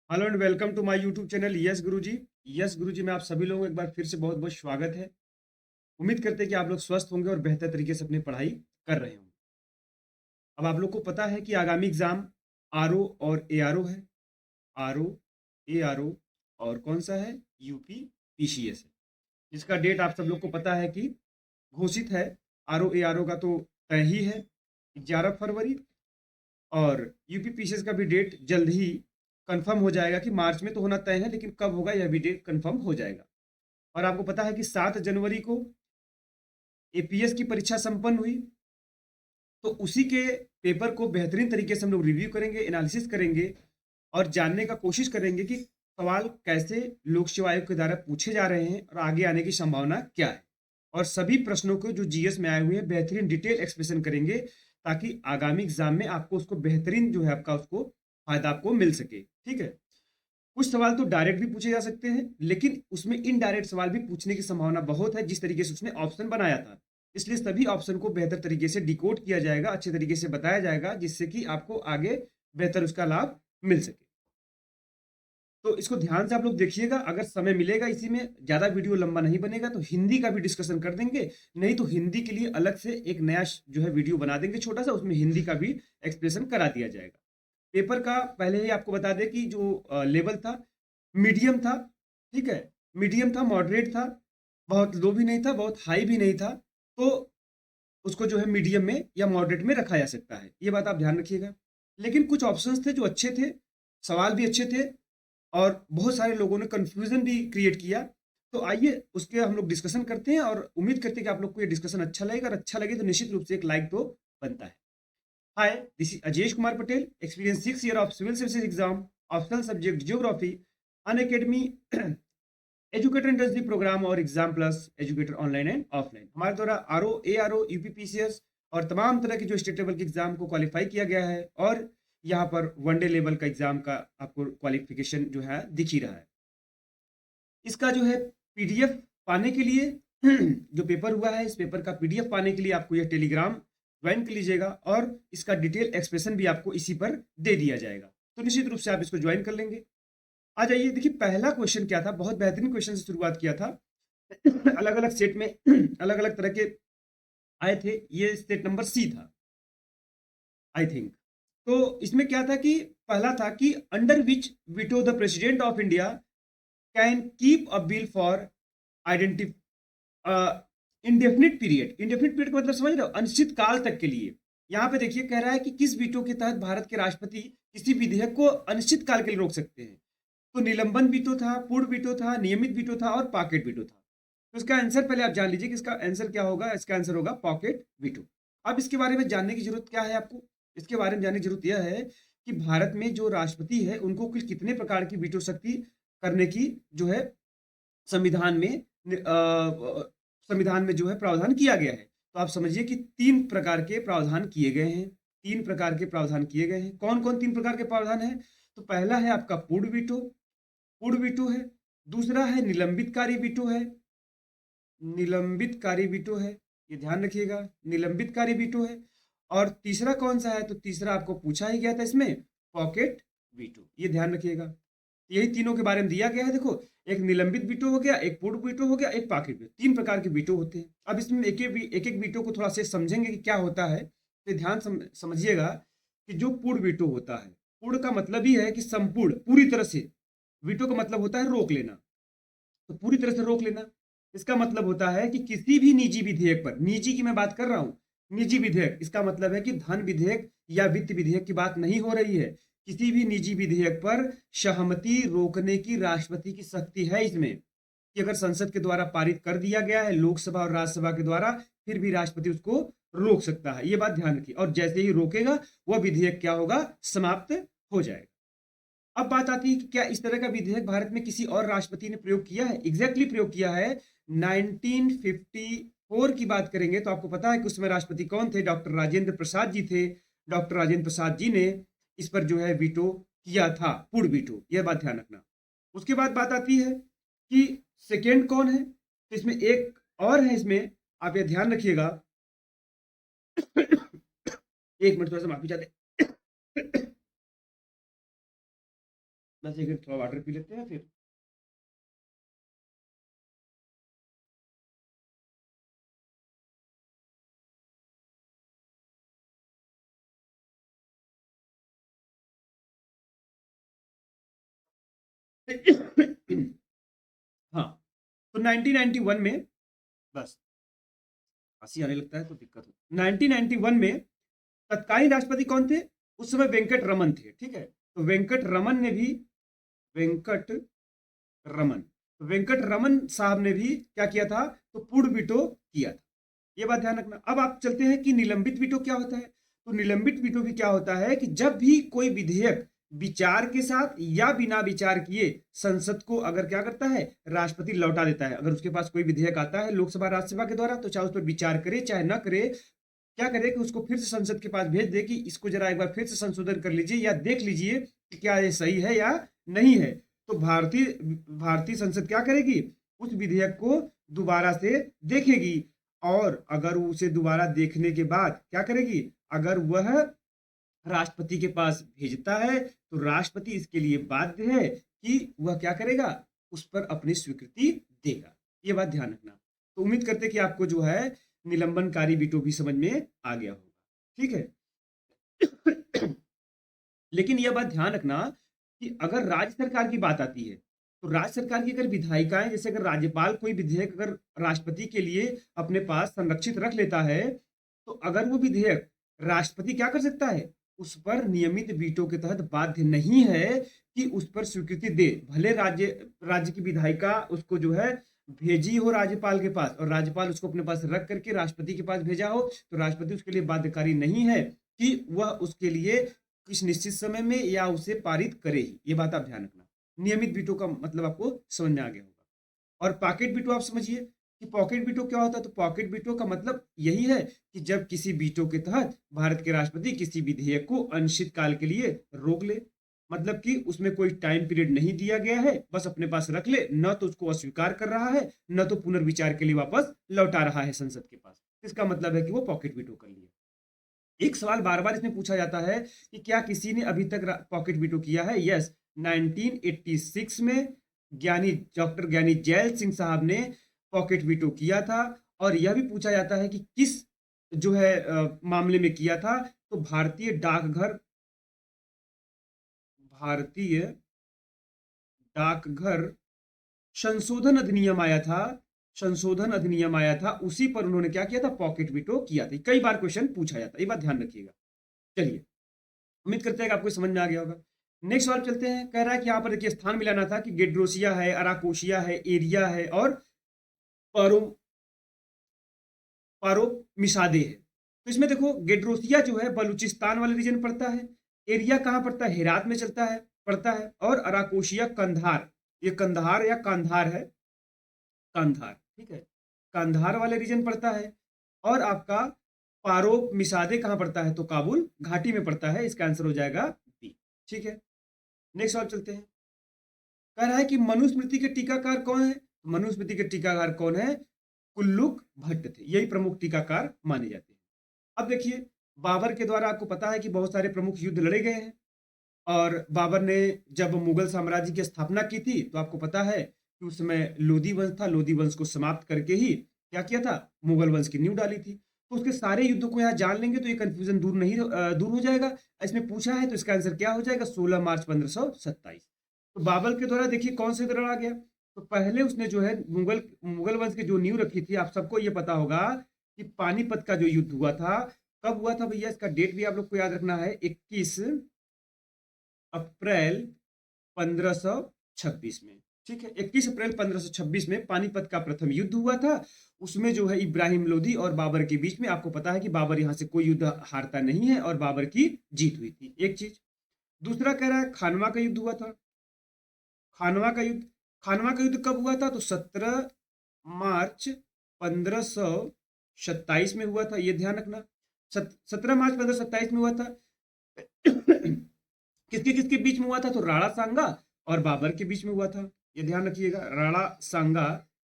Hello and welcome to my YouTube channel yes Guruji. Yes Guruji में आप सभी लोगों को एक बार फिर से बहुत बहुत स्वागत है। उम्मीद करते हैं कि आप लोग स्वस्थ होंगे और बेहतर तरीके से अपनी पढ़ाई कर रहे होंगे। अब आप लोग को पता है कि आगामी एग्जाम आरओ और एआरओ है। आरओ, एआरओ और कौन सा है, यूपी पीसीएस है, जिसका डेट आप सब लोग को पता है कि घोषित है। आरओ एआरओ का तो तय ही है 11 फरवरी, और यूपी पीसीएस का भी डेट जल्द ही कंफर्म हो जाएगा कि मार्च में तो होना तय है, लेकिन कब होगा यह भी डेट कंफर्म हो जाएगा। और आपको पता है कि 7 जनवरी को एपीएस की परीक्षा संपन्न हुई, तो उसी के पेपर को बेहतरीन तरीके से हम लोग रिव्यू करेंगे, एनालिसिस करेंगे और जानने का कोशिश करेंगे कि सवाल कैसे लोक सेवा आयोग के द्वारा पूछे जा रहे हैं और आगे आने की संभावना क्या है। और सभी प्रश्नों को जो जीएस में आए हुए हैं बेहतरीन डिटेल एक्सप्लेनेशन करेंगे, ताकि आगामी एग्जाम में आपको उसको बेहतरीन जो है आपका उसको फायदा आपको मिल सके। ठीक है। कुछ सवाल तो डायरेक्ट भी पूछे जा सकते हैं, लेकिन उसमें इनडायरेक्ट सवाल भी पूछने की संभावना बहुत है, जिस तरीके से उसने ऑप्शन बनाया था। इसलिए सभी ऑप्शन को बेहतर तरीके से डिकोड किया जाएगा, अच्छे तरीके से बताया जाएगा, जिससे कि आपको आगे बेहतर उसका लाभ मिल सके। तो इसको ध्यान से आप लोग देखिएगा। अगर समय मिलेगा, इसी में ज्यादा वीडियो लंबा नहीं बनेगा, तो हिंदी का भी डिस्कशन कर देंगे। नहीं तो हिंदी के लिए अलग से एक नया जो है वीडियो बना देंगे छोटा सा, उसमें हिंदी का भी एक्सप्लेनेशन करा दिया जाएगा। पेपर का पहले ही आपको बता दें कि जो लेवल था मीडियम था। ठीक है, मीडियम था, मॉडरेट था, बहुत लो भी नहीं था, बहुत हाई भी नहीं था। तो उसको जो है मीडियम में या मॉडरेट में रखा जा सकता है, ये बात आप ध्यान रखिएगा। लेकिन कुछ ऑप्शंस थे जो अच्छे थे, सवाल भी अच्छे थे, और बहुत सारे लोगों ने कंफ्यूजन भी क्रिएट किया। तो आइए उसके हम लोग डिस्कशन करते हैं, और उम्मीद करते हैं कि आप लोग को ये डिस्कशन अच्छा लगेगा, और अच्छा लगे तो निश्चित रूप से एक लाइक तो बनता है। Hi, this is Ajesh Kumar Patel, experience 6 year of civil services exam, optional subject geography, Unacademy, educator industry programme और exam plus educator online and offline. हमारे द्वारा आरओ, एआरओ, यूपीपीसीएस और तमाम तरह के जो स्टेट लेवल के एग्जाम को क्वालिफाई किया गया है, और यहाँ पर वनडे लेवल का एग्जाम का आपको क्वालिफिकेशन जो है दिख ही रहा है। इसका जो है पीडीएफ पाने के लिए जो पेपर हुआ है, इस पेपर का पीडीएफ पाने के लिए आपको यह टेलीग्राम ज्वाइन कर लीजिएगा, और इसका डिटेल एक्सप्रेशन भी आपको इसी पर दे दिया जाएगा। तो निश्चित रूप से आप इसको ज्वाइन कर लेंगे। आ जाइए, देखिए पहला क्वेश्चन क्या था। बहुत बेहतरीन क्वेश्चन से शुरुआत किया था। अलग अलग सेट में अलग अलग तरह के आए थे। ये सेट नंबर सी था, आई थिंक। तो इसमें क्या था कि पहला था कि under which veto the president of India can keep a bill for आइडेंटिफ इंडेफिनिट पीरियड। इंडेफिनिट पीरियड का मतलब समझ रहे हो, अनिश्चित काल तक के लिए। यहाँ पे देखिए कह रहा है कि किस वीटो के तहत भारत के राष्ट्रपति किसी विधेयक को अनिश्चित काल के लिए रोक सकते हैं। तो निलंबन वीटो था, पूर्ण वीटो था, नियमित वीटो था और पॉकेट वीटो था। तो इसका आंसर पहले आप जान लीजिए कि इसका आंसर क्या होगा। इसका आंसर होगा पॉकेट वीटो। अब इसके बारे में जानने की जरूरत क्या है आपको? इसके बारे में जानने की जरूरत यह है कि भारत में जो राष्ट्रपति है उनको कुल कितने प्रकार की वीटो शक्ति करने की जो है संविधान में संविधान में जो है प्रावधान किया गया है। तो आप समझिए कि 3 प्रकार के प्रावधान किए गए हैं। 3 प्रकार के प्रावधान किए गए हैं। कौन कौन 3 प्रकार के प्रावधान है? तो पहला है आपका पूर्ण वीटो, पूर्ण वीटो है। दूसरा है निलंबितकारी वीटो है, निलंबितकारी वीटो है, ये ध्यान रखिएगा, निलंबितकारी वीटो है। और तीसरा कौन सा है? तो तीसरा आपको पूछा ही गया था इसमें, पॉकेट वीटो, ये ध्यान रखिएगा। यही तीनों के बारे में दिया गया है। देखो, एक निलंबित वीटो हो गया, एक पूर्ण वीटो हो गया, एक पॉकेट वीटो। 3 प्रकार के वीटो होते हैं। अब इसमें एक एक वीटो को थोड़ा से समझेंगे कि क्या होता है। तो ध्यान समझिएगा कि जो पूर्ण वीटो होता है, पूर्ण का मतलब ही है कि संपूर्ण, पूरी तरह से। वीटो का मतलब होता है रोक लेना, तो पूरी तरह से रोक लेना। इसका मतलब होता है कि किसी भी निजी विधेयक पर, निजी की मैं बात कर रहा हूं, निजी विधेयक, इसका मतलब है कि धन विधेयक या वित्त विधेयक की बात नहीं हो रही है। किसी भी निजी विधेयक पर सहमति रोकने की राष्ट्रपति की शक्ति है इसमें, कि अगर संसद के द्वारा पारित कर दिया गया है, लोकसभा और राज्यसभा के द्वारा, फिर भी राष्ट्रपति उसको रोक सकता है। ये बात ध्यान रखिए। और जैसे ही रोकेगा, वह विधेयक क्या होगा? समाप्त हो जाएगा। अब बात आती है कि क्या इस तरह का विधेयक भारत में किसी और राष्ट्रपति ने प्रयोग किया है? एग्जैक्टली प्रयोग किया है। 1954 की बात करेंगे तो आपको पता है कि उसमें राष्ट्रपति कौन थे? डॉक्टर राजेंद्र प्रसाद जी थे। डॉक्टर राजेंद्र प्रसाद जी ने इस पर जो है वीटो किया था, पूर्ण वीटो, यह बात ध्यान रखना। उसके बाद बात आती है कि सेकेंड कौन है? तो इसमें एक और है, इसमें आप ये ध्यान रखिएगा। एक मिनट, थोड़ा सा माफी चाहते। बस एक थोड़ा वाटर पी लेते हैं फिर। हाँ, तो 1991 में, बस हंसी आने लगता है तो दिक्कत हो। 1991 में तत्कालीन राष्ट्रपति कौन थे? उस समय वेंकट रमन थे, ठीक है। तो वेंकट रमन वेंकट रमन साहब ने भी क्या किया था? तो पूर्ण वीटो किया था। ये बात ध्यान रखना। अब आप चलते हैं कि निलंबित वीटो क्या होता है। तो निलंबित वीटो भी क्या होता है कि जब भी कोई विधेयक विचार के साथ या बिना विचार किए संसद को अगर क्या करता है, राष्ट्रपति लौटा देता है। अगर उसके पास कोई विधेयक आता है लोकसभा राज्यसभा के द्वारा, तो चाहे उस पर विचार करे चाहे ना करे, क्या करे कि उसको फिर से संसद के पास भेज दे कि इसको जरा एक बार फिर से संशोधन कर लीजिए या देख लीजिए कि क्या ये सही है या नहीं है। तो भारतीय भारतीय संसद क्या करेगी? उस विधेयक को दोबारा से देखेगी, और अगर उसे दोबारा देखने के बाद क्या करेगी? अगर वह राष्ट्रपति के पास भेजता है तो राष्ट्रपति इसके लिए बाध्य है कि वह क्या करेगा? उस पर अपनी स्वीकृति देगा। ये बात ध्यान रखना। तो उम्मीद करते हैं कि आपको जो है निलंबनकारी वीटो भी समझ में आ गया होगा, ठीक है। लेकिन यह बात ध्यान रखना कि अगर राज्य सरकार की बात आती है, तो राज्य सरकार की अगर विधायिकाएं, जैसे अगर राज्यपाल कोई विधेयक अगर राष्ट्रपति के लिए अपने पास संरक्षित रख लेता है, तो अगर वो विधेयक राष्ट्रपति क्या कर सकता है? उस पर नियमित वीटो के तहत बाध्य नहीं है कि उस पर स्वीकृति दे। भले राज्य की विधायिका उसको जो है भेजी हो राज्यपाल के पास, और राज्यपाल उसको अपने पास रख करके राष्ट्रपति के पास भेजा हो, तो राष्ट्रपति उसके लिए बाध्यकारी नहीं है कि वह उसके लिए किस निश्चित समय में या उसे पारित करे ही। ये बात आप ध्यान रखना। नियमित वीटो का मतलब आपको समझ में आ गया होगा। और पॉकेट वीटो आप समझिए कि पॉकेट वीटो क्या होता है। तो पॉकेट वीटो का मतलब यही है कि जब किसी वीटो के तहत भारत के राष्ट्रपति किसी विधेयक को अनिश्चित काल के लिए रोक ले, मतलब कि उसमें कोई टाइम पीरियड नहीं दिया गया है, बस अपने पास रख ले, न तो उसको अस्वीकार कर रहा है न तो पुनर्विचार के लिए वापस लौटा रहा है संसद के पास। इसका मतलब है कि वो पॉकेट वीटो कर लिया। एक सवाल बार बार इसमें पूछा जाता है कि क्या किसी ने अभी तक पॉकेट वीटो किया है? यस, 1986 में डॉक्टर ज्ञानी जैल सिंह साहब ने पॉकेट वीटो किया था। और यह भी पूछा जाता है कि किस जो है मामले में किया था। तो भारतीय डाकघर संशोधन अधिनियम आया था, उसी पर उन्होंने क्या किया था? पॉकेट वीटो किया था। कई बार क्वेश्चन पूछा जाता है, ये बात ध्यान रखिएगा। चलिए, उम्मीद करते हैं कि आपको समझ में आ गया होगा। नेक्स्ट सवाल चलते हैं। कह रहा है कि यहाँ पर देखिए स्थान मिलाना था कि गेड्रोसिया है, अराकोशिया है, एरिया है और पारो पारोमिसादे है। तो इसमें देखो गेड्रोसिया जो है बलूचिस्तान वाले रीजन पड़ता है, एरिया कहाँ पड़ता है? हेरात में पड़ता है, और अराकोशिया कंधार, ये कंधार या कांधार है, कांधार, ठीक है, कांधार वाले रीजन पड़ता है। और आपका पारो मिसादे कहाँ पड़ता है? तो काबुल घाटी में पड़ता है। इसका आंसर हो जाएगा बी, ठीक है। नेक्स्ट सवाल चलते हैं। कह रहा है कि मनुस्मृति के टीकाकार कौन है? मनुस्मृति के टीकाकार कौन है? कुल्लुक भट्ट थे, यही प्रमुख टीकाकार माने जाते हैं। अब देखिए, बाबर के द्वारा आपको पता है कि बहुत सारे प्रमुख युद्ध लड़े गए हैं, और बाबर ने जब मुगल साम्राज्य की स्थापना की थी तो आपको पता है कि उस समय लोधी वंश था। लोधी वंश को समाप्त करके ही क्या किया था? मुगल वंश की नींव डाली थी। तो उसके सारे युद्धों को यहाँ जान लेंगे तो ये कंफ्यूजन दूर हो जाएगा। इसमें पूछा है तो इसका आंसर क्या हो जाएगा? 16 मार्च 1527। तो बाबर के द्वारा देखिए कौन से लड़ा गया। तो पहले उसने जो है मुगल वंश की जो नींव रखी थी, आप सबको ये पता होगा कि पानीपत का जो युद्ध हुआ था, कब हुआ था भैया? इसका डेट भी आप लोग को याद रखना है, 21 अप्रैल 1526 में, ठीक है। 21 अप्रैल 1526 में पानीपत का प्रथम युद्ध हुआ था। उसमें जो है इब्राहिम लोदी और बाबर के बीच में, आपको पता है कि बाबर यहां से कोई युद्ध हारता नहीं है और बाबर की जीत हुई थी, एक चीज। दूसरा कह रहा है खानवा का युद्ध हुआ था। खानवा का युद्ध कब हुआ था? तो 17 मार्च 1527 में हुआ था, ये ध्यान रखना। 17 मार्च 1527 में हुआ था। किसके किसके बीच में हुआ था? तो राणा सांगा और बाबर के बीच में हुआ था, ये ध्यान रखिएगा। राणा सांगा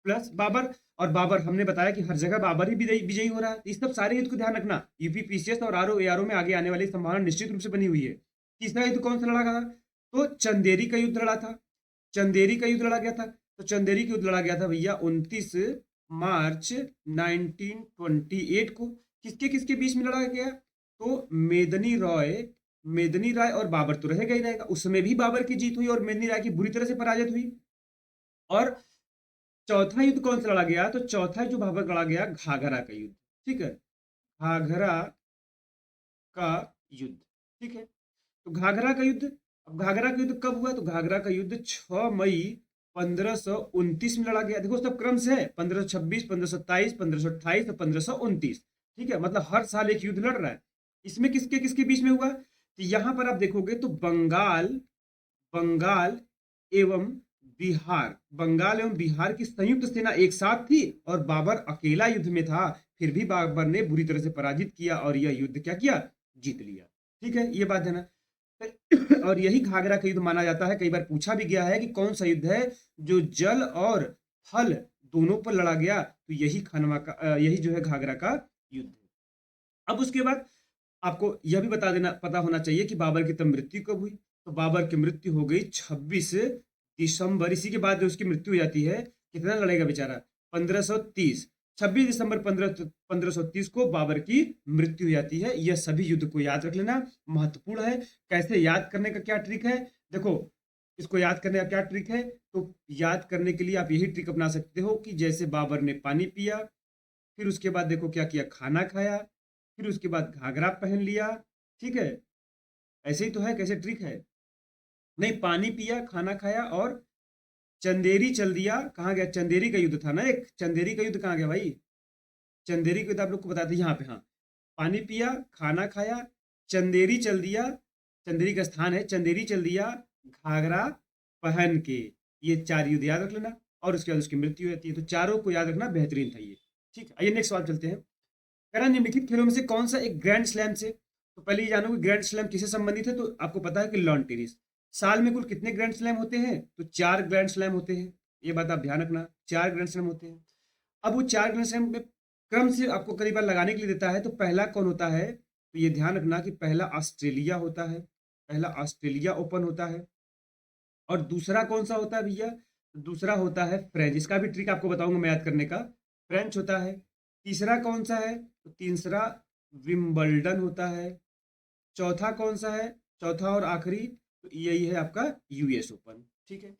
प्लस बाबर, और बाबर हमने बताया कि हर जगह बाबर ही विजयी हो रहा है। इस सब सारे युद्ध को ध्यान रखना। यूपी पीसीएस और आरओ एआरओ में आगे आने वाली संभावना निश्चित रूप से बनी हुई है। तीसरा युद्ध कौन सा लड़ा था? तो चंदेरी का युद्ध लड़ा था, चंदेरी का युद्ध लड़ा गया था। तो चंदेरी का युद्ध लड़ा गया था भैया 29 मार्च 1928 को। किसके किसके बीच में लड़ा गया? तो मेदिनी राय और बाबर तो रहेगा ही रहेगा, उसमें भी बाबर की जीत हुई और मेदिनी राय की बुरी तरह से पराजित हुई। और चौथा युद्ध कौन सा लड़ा गया? तो चौथा जो बाबर लड़ा गया घाघरा का युद्ध, ठीक है, घाघरा का युद्ध, ठीक है। तो घाघरा का युद्ध, अब घाघरा का युद्ध कब हुआ? तो घाघरा का युद्ध 6 मई 1529 में लड़ा गया। देखो सब क्रम से है, 1526, 1527, 1528 और 1529, ठीक है, मतलब हर साल एक युद्ध लड़ रहा है। इसमें किसके किसके बीच में हुआ? तो यहां पर आप देखोगे तो बंगाल एवं बंगाल एवं बिहार की संयुक्त सेना एक साथ थी और बाबर अकेला युद्ध में था, फिर भी बाबर ने बुरी तरह से पराजित किया और यह युद्ध क्या किया? जीत लिया। ठीक है, ये बात है ना। और यही घाघरा का युद्ध माना जाता है, कई बार पूछा भी गया है कि कौन सा युद्ध है जो जल और थल दोनों पर लड़ा गया, तो यही जो है घाघरा का युद्ध है। अब उसके बाद आपको यह भी पता होना चाहिए कि बाबर की तब मृत्यु कब हुई। तो बाबर की मृत्यु हो गई 26 दिसंबर, इसी के बाद जो उसकी मृत्यु हो जाती है, कितना लड़ेगा बेचारा? 1530, 26 दिसंबर 1530 को बाबर की मृत्यु हो जाती है। यह सभी युद्ध को याद रख लेना, महत्वपूर्ण है। कैसे याद करने का क्या ट्रिक है? देखो, इसको याद करने का क्या ट्रिक है? तो याद करने के लिए आप यही ट्रिक अपना सकते हो कि जैसे बाबर ने पानी पिया, फिर उसके बाद देखो क्या किया, खाना खाया, फिर उसके बाद घाघरा पहन लिया, ठीक है। ऐसे ही तो है, कैसे ट्रिक है? नहीं, पानी पिया, खाना खाया और चंदेरी चल दिया। कहाँ गया? चंदेरी का युद्ध था ना एक, चंदेरी का युद्ध कहाँ गया भाई? चंदेरी का युद्ध आप लोग को बताते यहाँ पे, हाँ, पानी पिया, खाना खाया, चंदेरी चल दिया, चंदेरी का स्थान है, चंदेरी चल दिया, घाघरा पहन के, ये 4 युद्ध याद रख लेना और उसके बाद उसकी मृत्यु होती है। तो चारों को याद रखना बेहतरीन था ये, ठीक है। आइए नेक्स्ट सवाल चलते हैं। कह रहा निम्नलिखित खेलों में से कौन सा एक ग्रैंड स्लैम से, तो पहले ये जानो कि ग्रैंड स्लैम किससे संबंधित है। तो आपको पता है कि लॉन टेनिस। साल में कुल कितने ग्रैंड स्लैम होते हैं? तो 4 ग्रैंड स्लैम होते हैं, ये बात आप ध्यान रखना, 4 ग्रैंड स्लैम होते हैं। अब वो 4 ग्रैंड स्लैम में क्रम से आपको कई बार लगाने के लिए देता है। तो पहला कौन होता है? तो ये ध्यान रखना कि पहला ऑस्ट्रेलिया होता है, पहला ऑस्ट्रेलिया ओपन होता है। और दूसरा कौन सा होता है भैया? दूसरा होता है फ्रेंच, इसका भी ट्रिक आपको बताऊंगा मैं याद करने का, फ्रेंच होता है। तीसरा कौन सा है? तो तीसरा विंबलडन होता है। चौथा कौन सा है? चौथा और आखिरी तो यही है आपका यूएस ओपन, ठीक है।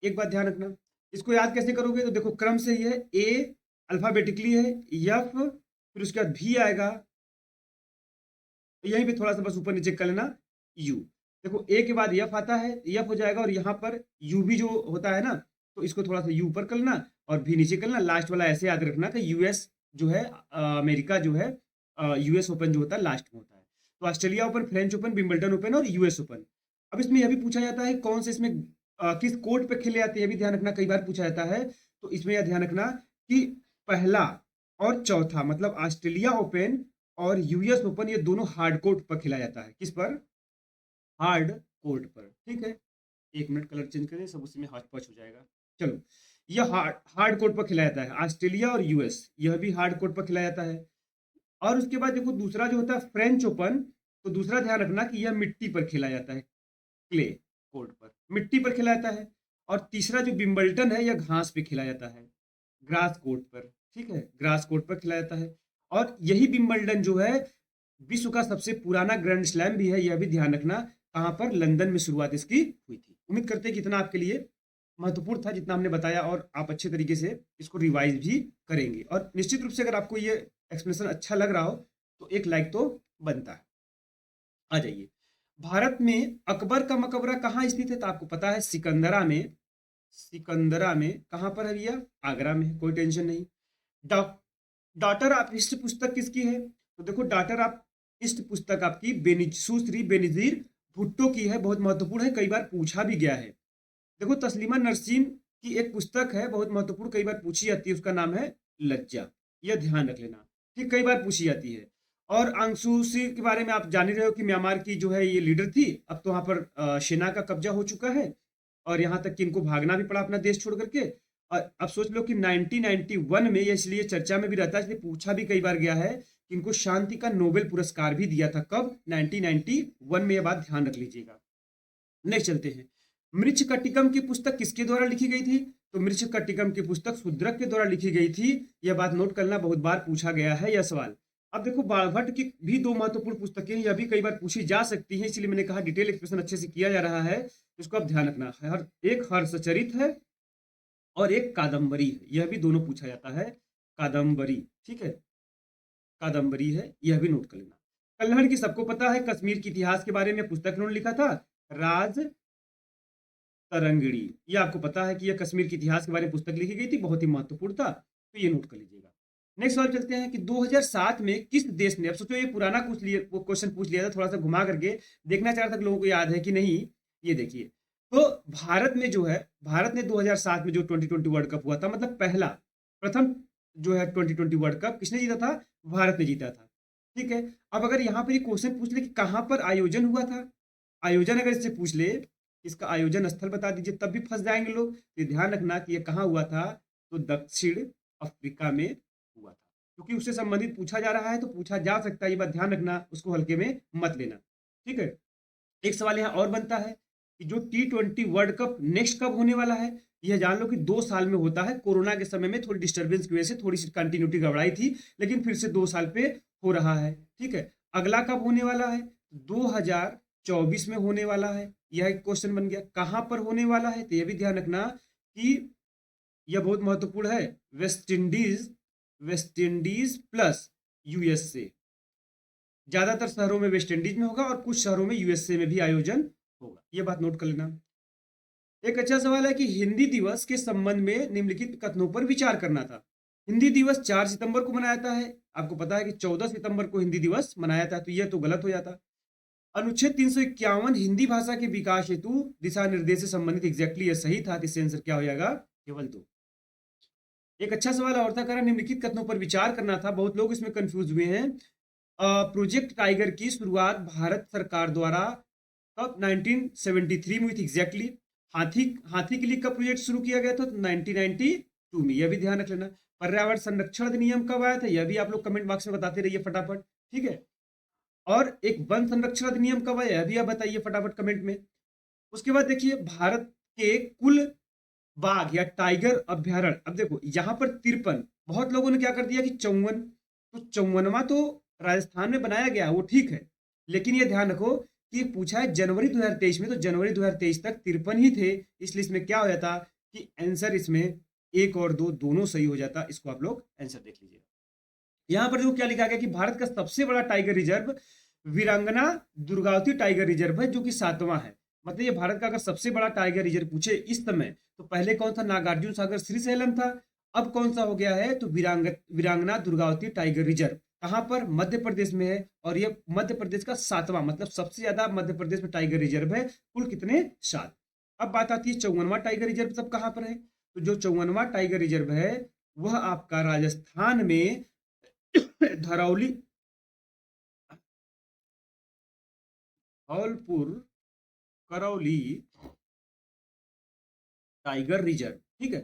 एक बात ध्यान रखना, इसको याद कैसे करोगे? तो देखो क्रम से ही है, ए अल्फाबेटिकली है, एफ फिर उसके बाद भी आएगा, यहीं पे थोड़ा सा बस ऊपर नीचे कर लेना, यू। देखो ए के बाद एफ आता है, एफ हो जाएगा और यहाँ पर यू भी जो होता है ना, तो इसको थोड़ा सा यू ऊपर कर लेना और भी नीचे कर लेना। लास्ट वाला ऐसे याद रखना कि यूएस जो है अमेरिका जो है यूएस ओपन जो होता है लास्ट में होता है। तो Australia open, French open, Wimbledon open और यूएस ओपन। अब इसमें यह भी पूछा जाता है कौन से इसमें किस कोर्ट पे खेले जाते हैं, यह भी ध्यान रखना, कई बार पूछा जाता है। तो इसमें यह ध्यान रखना कि पहला और चौथा मतलब ऑस्ट्रेलिया ओपन और यूएस ओपन ये दोनों हार्ड कोर्ट पर खेला जाता है। किस पर? हार्ड कोर्ट पर, ठीक है। 1 मिनट कलर चेंज करें, सब उसमें हाथ पच हो जाएगा। चलो, यह हार्ड कोर्ट पर खिलाया जाता है, ऑस्ट्रेलिया और यूएस यह भी हार्ड कोर्ट पर खिलाया जाता है। और उसके बाद देखो दूसरा जो होता है फ्रेंच ओपन, तो दूसरा ध्यान रखना कि यह मिट्टी पर खेला जाता है, क्ले कोर्ट पर, मिट्टी पर खेला जाता है। और तीसरा जो विंबलटन है यह घास पे खेला जाता है, ग्रास कोर्ट पर, ठीक है, ग्रास कोर्ट पर खिलाया जाता है। और यही विंबलडन जो है विश्व का सबसे पुराना ग्रैंड स्लैम भी है, यह भी ध्यान रखना। कहां पर? लंदन में शुरुआत इसकी हुई थी। उम्मीद करते हैं कि इतना आपके लिए महत्वपूर्ण था जितना हमने बताया, और आप अच्छे तरीके से इसको रिवाइज भी करेंगे। और निश्चित रूप से अगर आपको ये एक्सप्लेनेशन अच्छा लग रहा हो तो एक लाइक तो बनता है। आ जाइए, भारत में अकबर का मकबरा कहाँ स्थित है? तो आपको पता है सिकंदरा में, सिकंदरा में कहाँ पर है भैया? आगरा में, कोई टेंशन नहीं। डॉटर ऑफ हिस्ट पुस्तक किसकी है? तो देखो डॉटर ऑफ हिस्ट पुस्तक आपकी सुश्री बेनजीर भुट्टो की है, बहुत महत्वपूर्ण है, कई बार पूछा भी गया है। देखो तस्लीमा नरसीन की एक पुस्तक है बहुत महत्वपूर्ण, कई बार पूछी जाती है, उसका नाम है लज्जा, यह ध्यान रख लेना, ठीक, कई बार पूछी जाती है। और आंग सू की के बारे में आप जान ही रहे हो कि म्यांमार की जो है ये लीडर थी, अब तो वहां पर सेना का कब्जा हो चुका है और यहाँ तक कि इनको भागना भी पड़ा अपना देश छोड़ करके। और अब सोच लो कि 1991 में ये इसलिए चर्चा में भी रहता है, इसलिए पूछा भी कई बार गया है कि इनको शांति का नोबेल पुरस्कार भी दिया था। कब? 1991 में, ये बात ध्यान रख लीजिएगा। नेक्स्ट चलते हैं, मृच्छकटिकम की पुस्तक किसके द्वारा लिखी गई थी? तो मृच्छकटिकम की पुस्तक शूद्रक के द्वारा लिखी गई थी। यह बात नोट करना, बहुत बार पूछा गया है यह सवाल। अब देखो, बाणभट्ट की भी दो महत्वपूर्ण पुस्तकें यह भी कई बार पूछी जा सकती हैं, इसलिए मैंने कहा डिटेल एक्सप्रेशन अच्छे से किया जा रहा है, इसको आप ध्यान रखना है। एक हर्षचरित है और एक कादम्बरी है, यह भी दोनों पूछा जाता है, कादम्बरी, ठीक है, कादम्बरी है, यह भी नोट कर लेना। कल्हड़ की सबको पता है, कश्मीर के इतिहास के बारे में पुस्तक उन्होंने लिखा था, राज तरंगिणी। ये आपको पता है कि यह कश्मीर के इतिहास के बारे में पुस्तक लिखी गई थी, बहुत ही महत्वपूर्ण था, तो ये नोट कर लीजिएगा। नेक्स्ट सवाल चलते हैं कि 2007 में किस देश ने, अब सोचो ये पुराना क्वेश्चन पूछ लिया था, थोड़ा सा घुमा करके देखना चाह रहा था कि लोगों को याद है कि नहीं। ये देखिए, तो भारत में जो है, भारत ने 2007 में जो 2020 वर्ल्ड कप हुआ था, मतलब पहला प्रथम जो है 2020 वर्ल्ड कप किसने जीता था? भारत ने जीता था, ठीक है। अब अगर यहाँ पर ये क्वेश्चन पूछ ले कि कहाँ पर आयोजन हुआ था, आयोजन अगर इससे पूछ ले, इसका आयोजन स्थल बता दीजिए, तब भी फंस जाएंगे लोग। तो ध्यान रखना कि ये कहाँ हुआ था, तो दक्षिण अफ्रीका में हुआ था, क्योंकि उससे संबंधित पूछा जा रहा है तो पूछा जा सकता है, ये बात ध्यान रखना, उसको हल्के में मत लेना, ठीक है। एक सवाल यहाँ और बनता है कि जो T20 वर्ल्ड कप नेक्स्ट कब होने वाला है? यह जान लो कि 2 साल में होता है। कोरोना के समय में थोड़ी डिस्टर्बेंस की वजह से थोड़ी सी कंटिन्यूटी गड़बड़ाई थी, लेकिन फिर से 2 साल पे हो रहा है, ठीक है। अगला कब होने वाला है? 2024 में होने वाला है। यह एक क्वेश्चन बन गया, कहां पर होने वाला है? तो यह भी ध्यान रखना कि यह बहुत महत्वपूर्ण है, West Indies, West Indies plus USA. ज्यादातर शहरों में वेस्ट इंडीज में होगा और कुछ शहरों में यूएसए में भी आयोजन होगा, यह बात नोट कर लेना। एक अच्छा सवाल है कि हिंदी दिवस के संबंध में निम्नलिखित कथनों पर विचार करना था। हिंदी दिवस 4 सितंबर को मनाया जाता है, आपको पता है कि 14 सितंबर को हिंदी दिवस मनाया जाता है, तो यह तो गलत हो जाता। अनुच्छेद 351 हिंदी भाषा के विकास हेतु दिशा निर्देश से संबंधित एग्जैक्टली यह सही था, इससे आंसर क्या हो जाएगा? केवल 2। एक अच्छा सवाल और था, कारण निम्नलिखित कथनों पर विचार करना था, बहुत लोग इसमें कंफ्यूज हुए हैं। प्रोजेक्ट टाइगर की शुरुआत भारत सरकार द्वारा कब? 1973 में हुई थी एग्जैक्टली। हाथी हाथी के लिए कब प्रोजेक्ट शुरू किया गया था? तो 1992 में, यह भी ध्यान रख लेना। पर्यावरण संरक्षण अधिनियम कब आया था? यह भी आप लोग कमेंट बॉक्स में बताते रहिए फटाफट, ठीक है। और एक वन संरक्षण अधिनियम कब आया, यह भी आप बताइए फटाफट कमेंट में। उसके बाद देखिए, भारत के कुल बाघ या टाइगर अभ्यारण्य, अब देखो यहाँ पर 53, बहुत लोगों ने क्या कर दिया कि 54, तो 54वां तो राजस्थान में बनाया गया, वो ठीक है, लेकिन ये ध्यान रखो कि पूछा है जनवरी 2023 में, तो जनवरी 2023 तक 53 ही थे, इसलिए इसमें क्या हो जाता कि आंसर इसमें 1 और 2 दोनों सही हो जाता। इसको आप लोग आंसर देख लीजिए। यहाँ पर जो क्या लिखा गया कि भारत का सबसे बड़ा टाइगर रिजर्व वीरांगना दुर्गावती टाइगर रिजर्व है, जो कि 7वां है। मतलब ये भारत का अगर सबसे बड़ा टाइगर रिजर्व पूछे इस समय, तो पहले कौन था? नागार्जुन सागर श्रीशैलम था। अब कौन सा हो गया है? तो वीरांगना दुर्गावती टाइगर रिजर्व कहां पर? मध्य प्रदेश में है, और ये मध्य प्रदेश का 7वां, मतलब सबसे ज्यादा मध्य प्रदेश में टाइगर रिजर्व है, कुल कितने? 7। अब बात आती है 54वां टाइगर रिजर्व सब कहां पर है? तो जो 54वां टाइगर रिजर्व है वह आपका राजस्थान में धरौली, धौलपुर करौली टाइगर रिजर्व, ठीक है,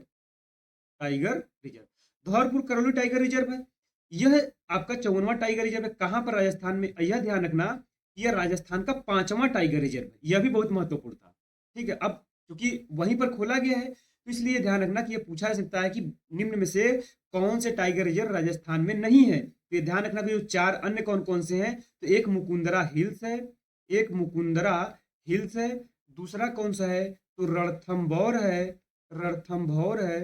tiger reserve, Dholpur Karauli tiger reserve है। यह आपका 54वां टाइगर रिजर्व है, कहां पर? राजस्थान में। यह ध्यान रखना, यह राजस्थान का 5वां टाइगर रिजर्व है, यह भी बहुत महत्वपूर्ण था, ठीक है। अब क्योंकि वहीं पर खोला गया है, तो इसलिए ध्यान रखना कि यह पूछा जा सकता है कि निम्न में से कौन से टाइगर रिजर्व राजस्थान में नहीं है। तो ये ध्यान रखना कि जो 4 अन्य कौन कौन से हैं, तो एक मुकुंदरा हिल्स है, एक मुकुंदरा हिल्स है, दूसरा कौन सा है? तो रणथंभौर है, रणथंभौर है,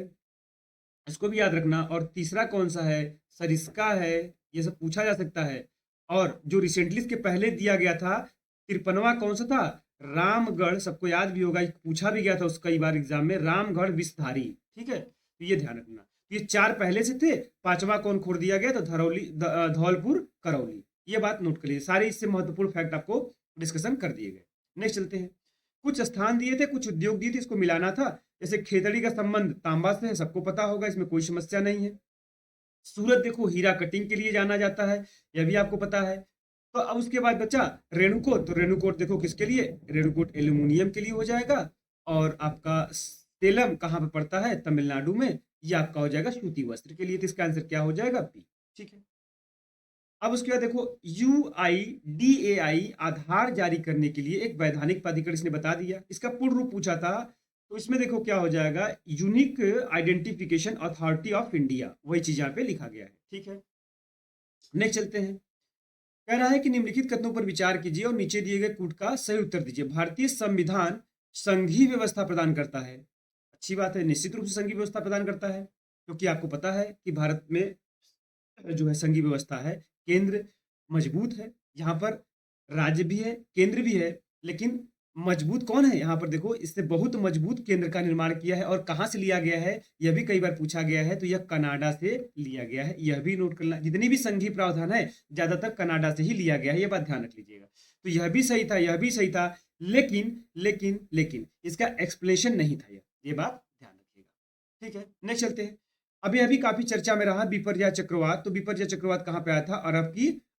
इसको भी याद रखना। और तीसरा कौन सा है? सरिस्का है, ये सब पूछा जा सकता है। और जो रिसेंटली इसके पहले दिया गया था 53वां कौन सा था? रामगढ़, सबको याद भी होगा, पूछा भी गया था उस कई बार एग्जाम में, रामगढ़ विषधारी, ठीक है। तो ये ध्यान रखना, ये 4 पहले से थे, 5वां कौन खोल दिया गया? तो धौलपुर करौली। ये बात नोट कर लीजिए, सारे इससे महत्वपूर्ण फैक्ट आपको डिस्कशन कर दिए गए। नेक्स्ट चलते हैं, कुछ स्थान दिए थे, कुछ उद्योग दिए थे, इसको मिलाना था। जैसे खेतड़ी का संबंध तांबा से है, सबको पता होगा, इसमें कोई समस्या नहीं है। सूरत देखो हीरा कटिंग के लिए जाना जाता है, यह भी आपको पता है। तो अब उसके बाद बचा रेणुकूट, तो रेणुकूट देखो किसके लिए? रेणुकूट एल्यूमिनियम के लिए हो जाएगा। और आपका सेलम कहाँ पे पड़ता है? तमिलनाडु में, ये आपका हो जाएगा सूती वस्त्र के लिए, तो इसका आंसर क्या हो जाएगा? बी, ठीक है। अब उसके बाद देखो UIDAI आधार जारी करने के लिए एक वैधानिक प्राधिकरण इसने बता दिया। इसका पूर्ण रूप पूछा था तो इसमें देखो क्या हो जाएगा, unique identification authority of India, वही चीज यहाँ पे लिखा गया है। ठीक है, नेक्स्ट चलते हैं। कह रहा है कि निम्नलिखित कथनों पर विचार कीजिए और नीचे दिए गए कूट का सही उत्तर दीजिए। भारतीय संविधान संघीय व्यवस्था प्रदान करता है। अच्छी बात है, निश्चित रूप से संघीय व्यवस्था प्रदान करता है, क्योंकि आपको पता है कि भारत में जो है संघीय व्यवस्था है, केंद्र मजबूत है, यहाँ पर राज्य भी है, केंद्र भी है, लेकिन मजबूत कौन है यहाँ पर देखो, इससे बहुत मजबूत केंद्र का निर्माण किया है। और कहाँ से लिया गया है यह भी कई बार पूछा गया है, तो यह कनाडा से लिया गया है, यह भी नोट करना। जितनी भी संघीय प्रावधान है ज्यादातर कनाडा से ही लिया गया है, यह बात ध्यान रख लीजिएगा। तो यह भी सही था, यह भी सही था, लेकिन लेकिन लेकिन इसका एक्सप्लेनेशन नहीं था, ये बात ध्यान रखिएगा। ठीक है, नेक्स्ट चलते हैं। अभी अभी काफी चर्चा में रहा बिपरजॉय चक्रवात। तो बिपरजॉय चक्रवात कहाँ पे आया था,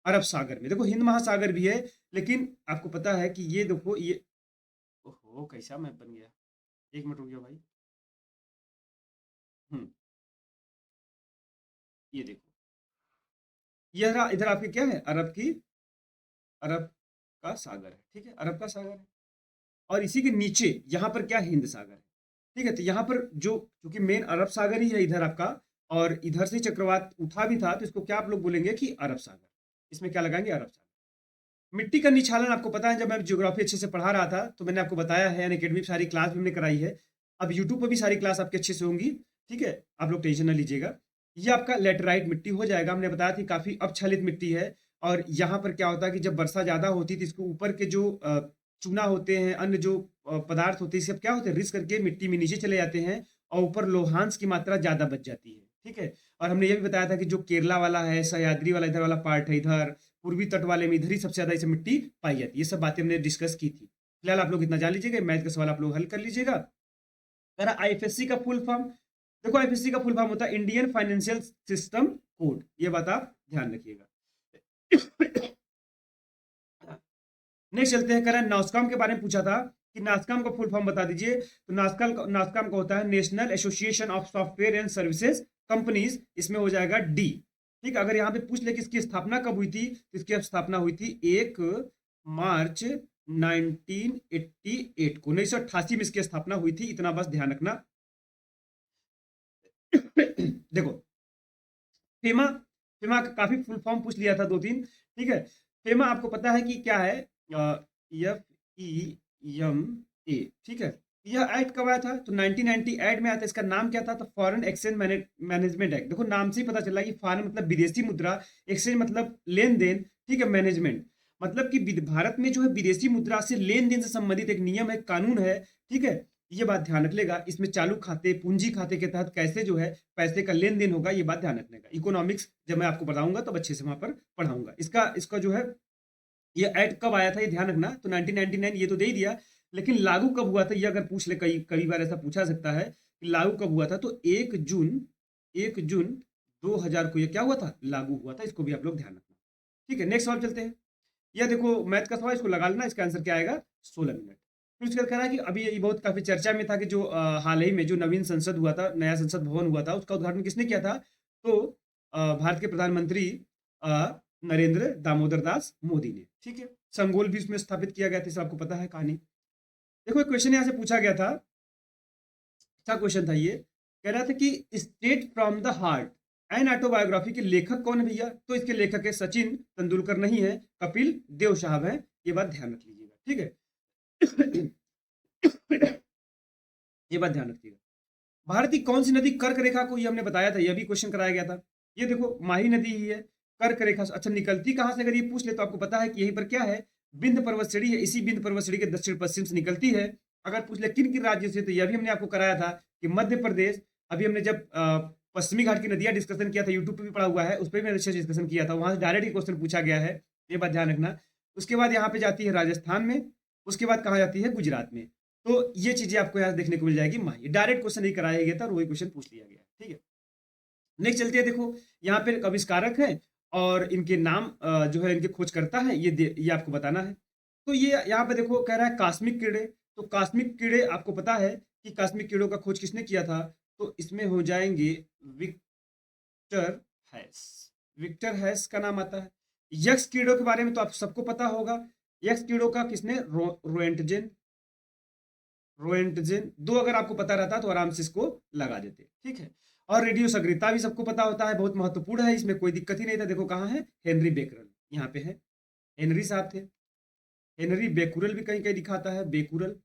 अरब सागर में। देखो हिंद महासागर भी है, लेकिन आपको पता है कि ये देखो ये, ओहो कैसा मैप बन गया, एक मिनट रुक जाओ भाई। हम्म, ये देखो, ये इधर आपकी क्या है, अरब का सागर है। ठीक है, अरब का सागर है, और इसी के नीचे यहाँ पर क्या, हिंद सागर है। ठीक है, तो यहाँ पर जो, क्योंकि मेन अरब सागर ही है इधर आपका, और इधर से चक्रवात उठा भी था, तो इसको क्या आप लोग बोलेंगे कि अरब सागर। इसमें क्या लगाएंगे, अरब सागर। मिट्टी का निछालन आपको पता है, जब मैं ज्योग्राफी अच्छे से पढ़ा रहा था तो मैंने आपको बताया है, अनअकैडमी में सारी क्लास भी हमने कराई है। अब यूट्यूब पर भी सारी क्लास आपके अच्छे से होंगी। ठीक है, आप लोग टेंशन ना लीजिएगा। ये आपका लेटराइट मिट्टी हो जाएगा, हमने बताया थी काफी अपक्षलित मिट्टी है। और यहाँ पर क्या होता है कि जब वर्षा ज्यादा होती है तो इसको ऊपर के जो चूना होते हैं, अन्य जो पदार्थ होते हैं, सब क्या होते हैं, रिस करके मिट्टी में नीचे चले जाते हैं, और ऊपर लोहांश की मात्रा ज्यादा बच जाती है। ठीक है, और हमने ये भी बताया था कि जो केरला वाला है, सह्याद्री वाला इधर वाला पार्ट है, इधर पूर्वी तट वाले में इधर ही सबसे ज्यादा इसे मिट्टी पाई जाती है। ये सब बातें हमने डिस्कस की थी। फिलहाल आप लोग इतना जान लीजिएगा, मैथ का सवाल आप लोग हल कर लीजिएगा। आईएफएससी का फुल फॉर्म देखो, आईएफएससी का फुल फॉर्म होता है इंडियन फाइनेंशियल सिस्टम कोड, ये बात आप ध्यान रखिएगा। नेक्स्ट चलते हैं, करें नास्कॉम के बारे में पूछा था कि नास्कॉम का फुल फॉर्म बता दीजिए। तो नास्कॉम का होता है national association of software and services companies, इसमें हो जाएगा डी। ठीक, अगर यहाँ पे पूछ ले कि इसकी स्थापना कब हुई थी, तो इसकी स्थापना हुई थी 1 मार्च 1988 को, 1988 में इसकी स्थापना हुई थी, इतना बस ध्यान रखना। देखो फेमा, फेमा का काफी फुल फॉर्म पूछ लिया था दो तीन। ठीक है, फेमा आपको पता है कि क्या है, FEMA। ठीक है, यह एक्ट कब आया था, तो 1990 एक्ट में आया था। इसका नाम क्या था, तो फॉरेन एक्सचेंज मैनेजमेंट एक्ट। देखो नाम से ही पता चला कि फॉरेन मतलब विदेशी मुद्रा, एक्सचेंज मतलब लेन देन, ठीक है, मैनेजमेंट मतलब कि भारत में जो है विदेशी मुद्रा से लेन देन से संबंधित एक नियम है, कानून है। ठीक है, ये बात ध्यान रख लेगा। इसमें चालू खाते, पूंजी खाते के तहत कैसे जो है पैसे का लेन देन होगा, ये बात ध्यान रखने का। इकोनॉमिक्स जब मैं आपको बताऊंगा तब अच्छे से वहां पर पढ़ाऊंगा। इसका जो है ये एक्ट कब आया था ये ध्यान रखना। तो 1999 ये तो दे ही दिया, लेकिन लागू कब हुआ था ये अगर पूछ ले, कई बार ऐसा पूछा सकता है कि लागू कब हुआ था, तो 1 जून 2000 को ये क्या हुआ था, लागू हुआ था। इसको भी आप लोग ध्यान रखना। ठीक है, नेक्स्ट सवाल चलते हैं। यह देखो मैथ का सवाल, इसको लगा लेना, इसका आंसर क्या आएगा, 16 मिनट। फिर उसके बाद कह रहा है कि अभी ये बहुत काफी चर्चा में था कि जो हाल ही में जो नवीन संसद हुआ था, नया संसद भवन हुआ था, उसका उद्घाटन किसने किया था, तो भारत के प्रधानमंत्री नरेंद्र दामोदर दास मोदी ने। ठीक है, संगोल भी उसमें स्थापित किया गया था, इसे आपको पता है कहानी। देखो एक क्वेश्चन यहाँ से पूछा गया था, अच्छा क्वेश्चन था ये। कह रहा था कि state from the heart an autobiography के लेखक कौन है भैया, तो इसके लेखक है सचिन तेंदुलकर नहीं है, कपिल देव साहब है। ये बात ध्यान रख लीजिएगा। ठीक है, ये बात ध्यान रखिएगा। भारत की कौन सी नदी कर्क रेखा को, ये हमने बताया था, यह भी क्वेश्चन कराया गया था। ये देखो माही नदी ही है, कर्क रेखा। अच्छा निकलती कहां से, अगर ये पूछ ले तो आपको पता है कि यहीं पर क्या है, विंध्य पर्वत श्रेणी है, इसी विंध्य पर्वत श्रेणी के दक्षिण पश्चिम से निकलती है। अगर पूछ ले किन किन राज्यों से, तो यह भी हमने आपको कराया था कि मध्य प्रदेश। अभी हमने जब पश्चिमी घाट की नदियां डिस्कशन किया था, यूट्यूब पे भी पड़ा हुआ है, उस पर भी अच्छे से डिस्कशन किया था, वहां से डायरेक्ट क्वेश्चन पूछा गया है, ये बात ध्यान रखना। उसके बाद यहाँ पे जाती है राजस्थान में, उसके बाद कहाँ जाती है, गुजरात में। तो ये चीजें आपको यहाँ देखने को मिल जाएगी। माही डायरेक्ट क्वेश्चन नहीं कराया गया था और वही क्वेश्चन पूछ लिया गया। ठीक है, नेक्स्ट चलते हैं। देखो यहाँ पे आविष्कारक है और इनके नाम जो है इनके खोजकर्ता है, ये आपको बताना है। तो ये यहाँ पे देखो कह रहा है कास्मिक कीड़े। तो कास्मिक कीड़े आपको पता है कि कास्मिक कीड़ों का खोज किसने किया था, तो इसमें हो जाएंगे विक्टर हैस। विक्टर हैस का नाम आता है। यक्स कीड़ों के बारे में तो आप सबको पता होगा। यक्स कीड़ों का किसने रोएंटजेन, रोएंटजेन दो अगर आपको पता रहता तो आराम से इसको लगा देते, ठीक है। और रेडियो सक्रियता भी सबको पता होता है, बहुत महत्वपूर्ण है, इसमें कोई दिक्कत ही नहीं था। देखो कहाँ है, हेनरी बेकरल, यहाँ पे है, हेनरी साहब थे। हेनरी बेकुरल भी कहीं कहीं दिखाता है, बेकुरल,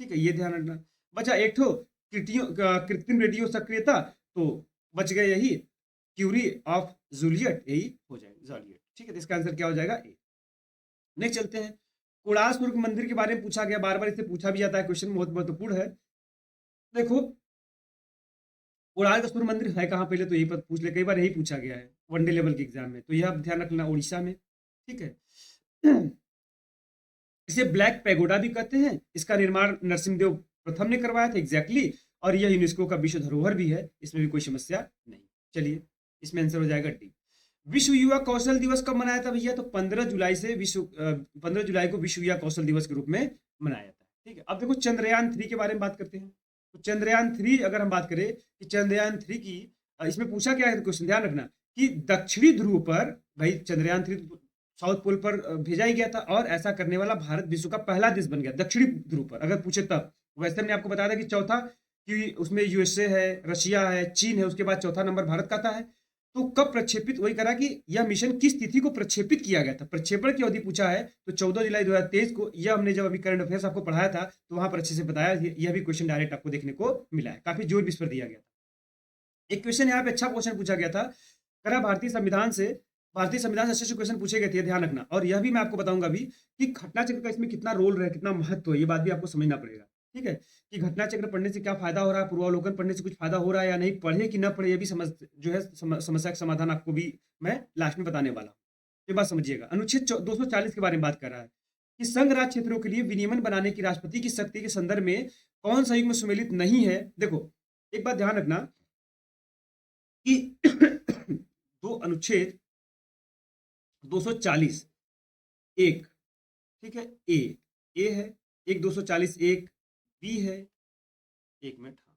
ठीक है, ये ध्यान रखना। बचा एक ठो कृत्रिम रेडियो सक्रियता, तो बच गए यही क्यूरी ऑफ जूलियट, यही हो जाएगा जूलियट, ठीक है। तो इसका आंसर क्या हो जाएगा, ए। नेक्स्ट चलते हैं, कोणार्क सूर्य मंदिर के बारे में पूछा गया, बार बार इससे पूछा भी जाता है, क्वेश्चन बहुत महत्वपूर्ण है। देखो कोणार्क सूर्य मंदिर है कहाँ, पहले तो यही पर पूछ ले, कई बार यही पूछा गया है वनडे लेवल के एग्जाम में, तो यह ध्यान रखना, उड़ीसा में, ठीक है। इसे ब्लैक पैगोडा भी कहते हैं, इसका निर्माण नरसिंहदेव प्रथम ने करवाया था, एग्जैक्टली, और यह यूनेस्को का विश्व धरोहर भी है, इसमें भी कोई समस्या नहीं। चलिए इसमें आंसर हो जाएगा डी। विश्व युवा कौशल दिवस कब मनाया था भैया, तो 15 जुलाई से 15 जुलाई को विश्व युवा कौशल दिवस के रूप में मनाया जाता है, ठीक है। अब देखो चंद्रयान 3 के बारे में बात करते हैं। तो चंद्रयान 3 अगर हम बात करें कि चंद्रयान 3 की इसमें पूछा क्या है क्वेश्चन, ध्यान रखना कि दक्षिणी ध्रुव पर, भाई चंद्रयान 3 साउथ पोल पर भेजा ही गया था, और ऐसा करने वाला भारत विश्व का पहला देश बन गया दक्षिणी ध्रुव पर, अगर पूछे तब। वैसे हमने आपको बताया था कि चौथा, कि उसमें यूएसए है, रशिया है, चीन है, उसके बाद चौथा नंबर भारत का आता है। तो कब प्रक्षेपित, वही करा कि यह मिशन किस तिथि को प्रक्षेपित किया गया था, प्रक्षेपण की अवधि पूछा है, तो 14 जुलाई 2023 को। यह हमने जब अभी करंट अफेयर्स आपको पढ़ाया था तो वहां पर अच्छे से बताया, यह भी क्वेश्चन डायरेक्ट आपको देखने को मिला है, काफी जोर भी इस पर दिया गया था। एक क्वेश्चन यहाँ पे अच्छा क्वेश्चन पूछा गया था, करा भारतीय संविधान से अच्छे से क्वेश्चन पूछे गए थे, ध्यान रखना। और यह भी मैं आपको बताऊंगा अभी कि घटना चक्र का इसमें कितना रोल रहा है, कितना महत्व है, ये बात भी आपको समझना पड़ेगा, ठीक है। कि घटना चक्र पढ़ने से क्या फायदा हो रहा है, पूर्वावलोकन पढ़ने से कुछ फायदा हो रहा है या नहीं, पढ़े कि ना पढ़े, ये भी समझ जो है समस्या का समाधान आपको भी मैं लास्ट में बताने वाला हूँ। ये बात समझिएगा। अनुच्छेद 240 के बारे में बात कर रहा है कि संघ राज्य क्षेत्रों के लिए विनियमन बनाने की राष्ट्रपति की शक्ति के संदर्भ में कौन सा युग्म सम्मिलित नहीं है। देखो एक बात ध्यान रखना कि दो अनुच्छेद 240 एक, ठीक है, ए है, एक 240 एक बी है, एक मिनट, हाँ,